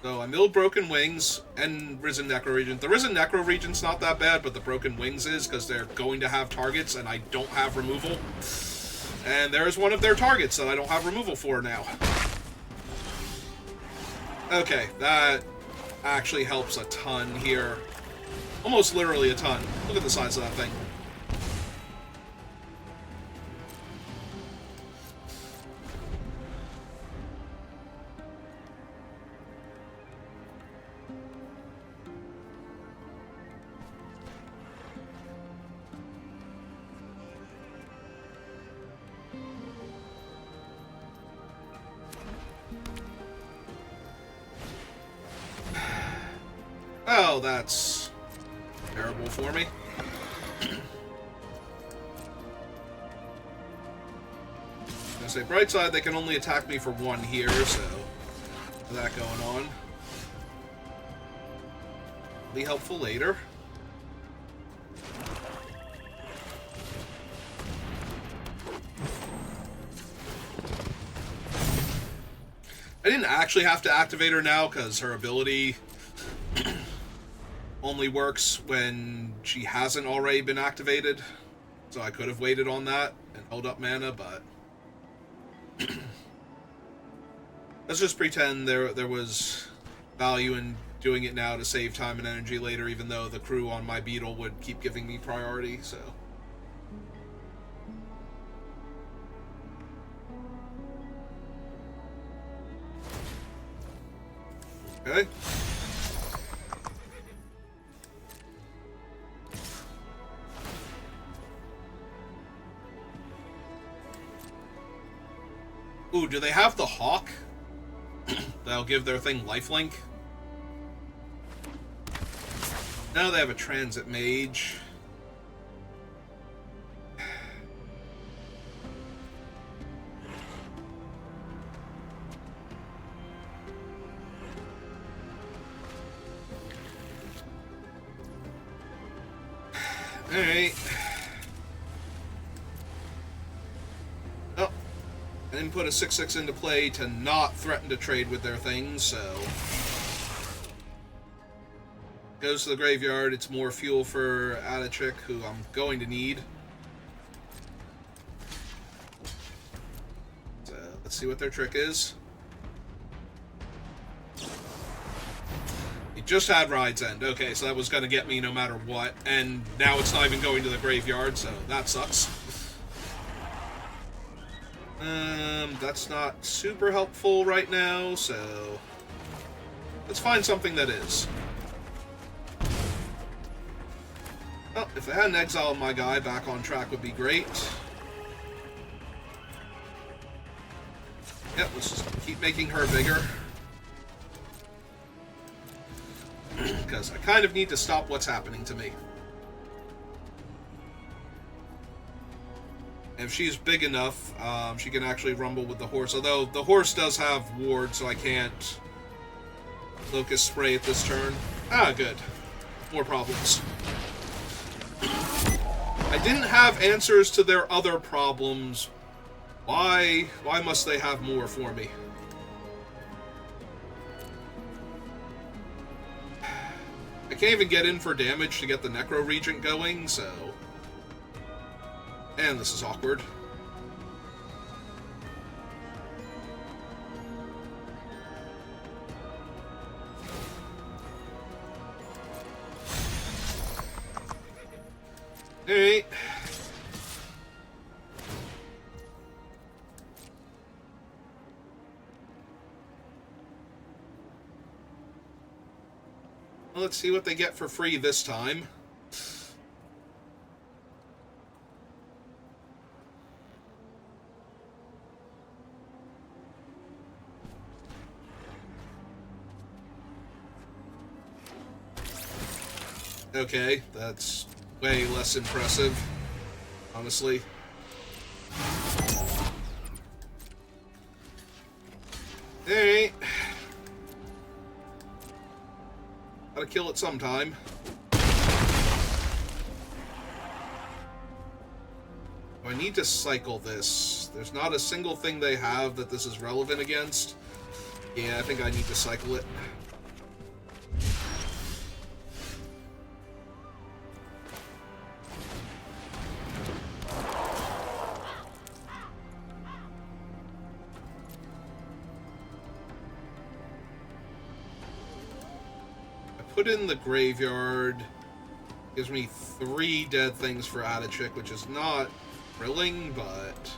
Speaker 1: So I milled Broken Wings and Risen Necro Regent. The Risen Necro Regent's not that bad, but the Broken Wings is, because they're going to have targets and I don't have removal. And there is one of their targets that I don't have removal for now. Okay, that actually helps a ton here. Almost literally a ton. Look at the size of that thing. Oh, that's terrible for me. I say, bright side, they can only attack me for one here, so that going on. Be helpful later. I didn't actually have to activate her now because her ability only works when she hasn't already been activated. So I could have waited on that and held up mana, but let's just pretend there was value in doing it now to save time and energy later, even though the crew on my Beetle would keep giving me priority, so. Okay. Ooh, do they have the Hawk? That'll give their thing lifelink? No, they have a Transit Mage. Alright. Oh. I didn't put a 6/6 into play to not threaten to trade with their things, so... Goes to the graveyard. It's more fuel for Aetherdrift, who I'm going to need. So, let's see what their trick is. He just had Ride's End. Okay, so that was going to get me no matter what. And now it's not even going to the graveyard, so that sucks. That's not super helpful right now, so... Let's find something that is. Oh, if I had an exile my guy back on track would be great. Yep, let's just keep making her bigger. Because I kind of need to stop what's happening to me. If she's big enough, she can actually rumble with the horse. Although the horse does have ward, so I can't locust spray at this turn. Ah, good. More problems. I didn't have answers to their other problems. Why must they have more for me? I can't even get in for damage to get the Necro Regent going, so... And this is awkward. Alright. Well, let's see what they get for free this time. Okay, that's way less impressive, honestly. Alright. Gotta kill it sometime. Do I need to cycle this? There's not a single thing they have that this is relevant against. Yeah, I think I need to cycle it. Put in the graveyard. Gives me 3 dead things for Aetherdrift, which is not thrilling, but...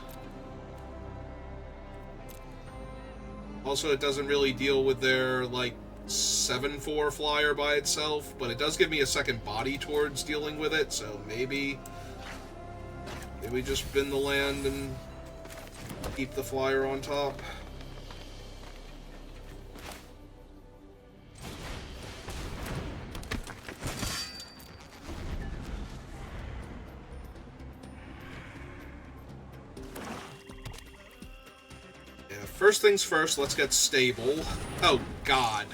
Speaker 1: Also, it doesn't really deal with their, like, 7/4 flyer by itself, but it does give me a second body towards dealing with it, so maybe we just bin the land and keep the flyer on top. First things first, let's get stable. Oh, God.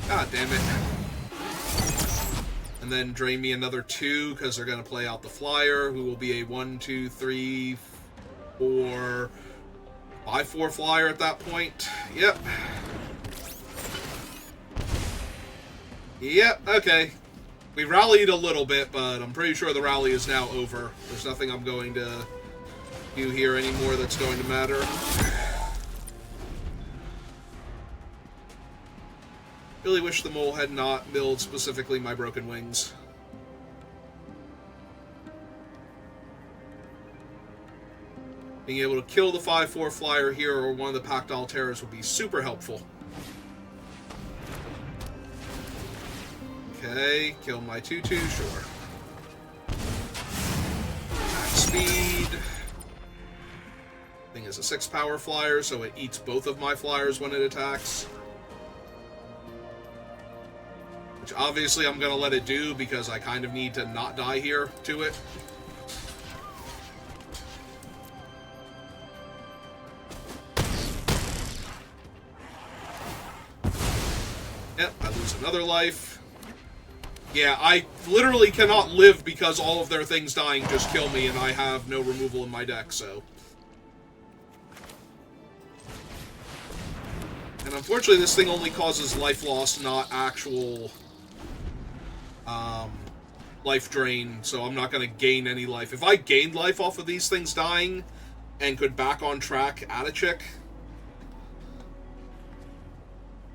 Speaker 1: God damn it. And then drain me another 2, because they're going to play out the flyer, who will be a 1, 2, 3, 4, 5/4 flyer at that point. Yep. Yep, okay. We rallied a little bit, but I'm pretty sure the rally is now over. There's nothing I'm going to do here anymore that's going to matter. Really wish the mole had not milled specifically my broken wings. Being able to kill the 5/4 flyer here or one of the Pactile Terrors would be super helpful. Okay, kill my 2/2, sure. Attack speed. Thing is a 6-power flyer, so it eats both of my flyers when it attacks. Which obviously I'm going to let it do because I kind of need to not die here to it. Yep, I lose another life. Yeah, I literally cannot live because all of their things dying just kill me and I have no removal in my deck, so... And unfortunately this thing only causes life loss, not actual... life drain, so I'm not going to gain any life. If I gained life off of these things dying and could back on track Aetherdrift,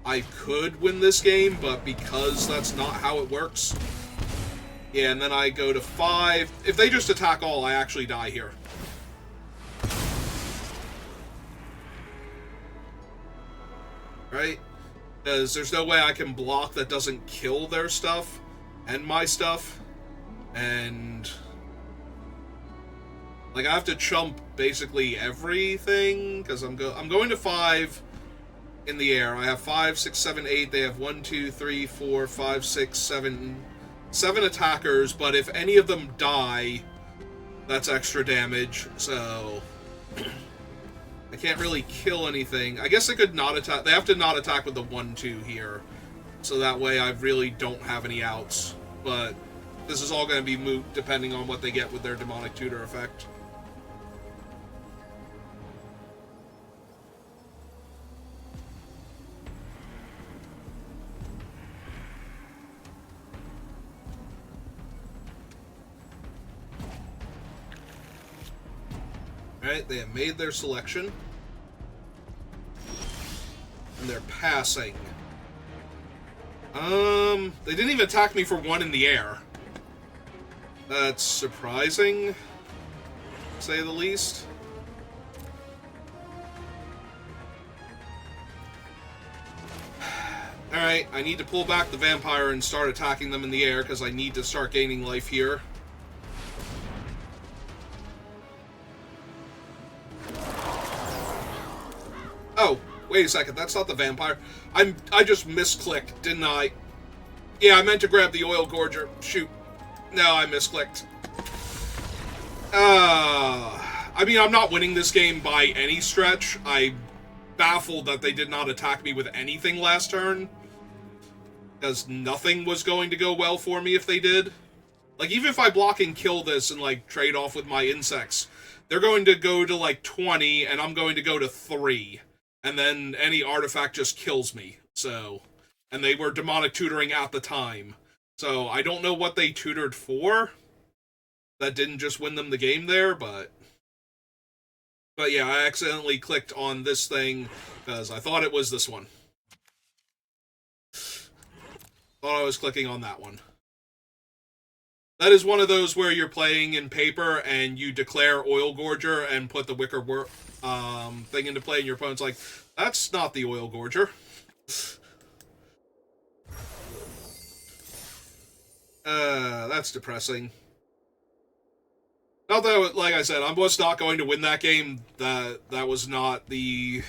Speaker 1: I could win this game, but because that's not how it works... Yeah, and then I go to 5. If they just attack all, I actually die here. Right? Because there's no way I can block that doesn't kill their stuff and my stuff. And Like, I have to chump basically everything, because I'm going to 5 in the air. I have 5, 6, 7, 8. They have 1, 2, 3, 4, 5, 6, 7... 7 attackers, but if any of them die, that's extra damage, so I can't really kill anything. I guess I could not attack. They have to not attack with the 1-2 here, so that way I really don't have any outs. But this is all going to be moot depending on what they get with their Demonic Tutor effect. Alright, they have made their selection. And they're passing. They didn't even attack me for 1 in the air. That's surprising, to say the least. Alright, I need to pull back the vampire and start attacking them in the air, because I need to start gaining life here. Oh, wait a second, that's not the vampire. I just misclicked, didn't I? Yeah, I meant to grab the oil gorger. Shoot. No, I misclicked. I mean, I'm not winning this game by any stretch. I'm baffled that they did not attack me with anything last turn, because nothing was going to go well for me if they did. Like, even if I block and kill this and, like, trade off with my insects, they're going to go to, like, 20, and I'm going to go to 3. And then any artifact just kills me. So, and they were demonic tutoring at the time. So, I don't know what they tutored for. That didn't just win them the game there, but yeah, I accidentally clicked on this thing because I thought it was this one. Thought I was clicking on that one. That is one of those where you're playing in paper and you declare Oil Gorger and put the Wicker thing into play, and your opponent's like, that's not the Oil Gorger. That's depressing. Not that, like I said, I was not going to win that game. That was not the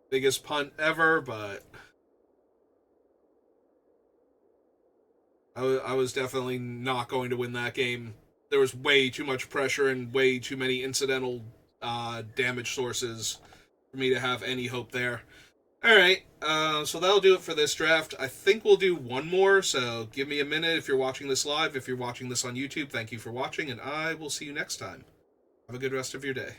Speaker 1: biggest punt ever, but I was definitely not going to win that game. There was way too much pressure and way too many incidental damage sources for me to have any hope there. Alright, so that'll do it for this draft. I think we'll do one more, so give me a minute if you're watching this live. If you're watching this on YouTube, thank you for watching, and I will see you next time. Have a good rest of your day.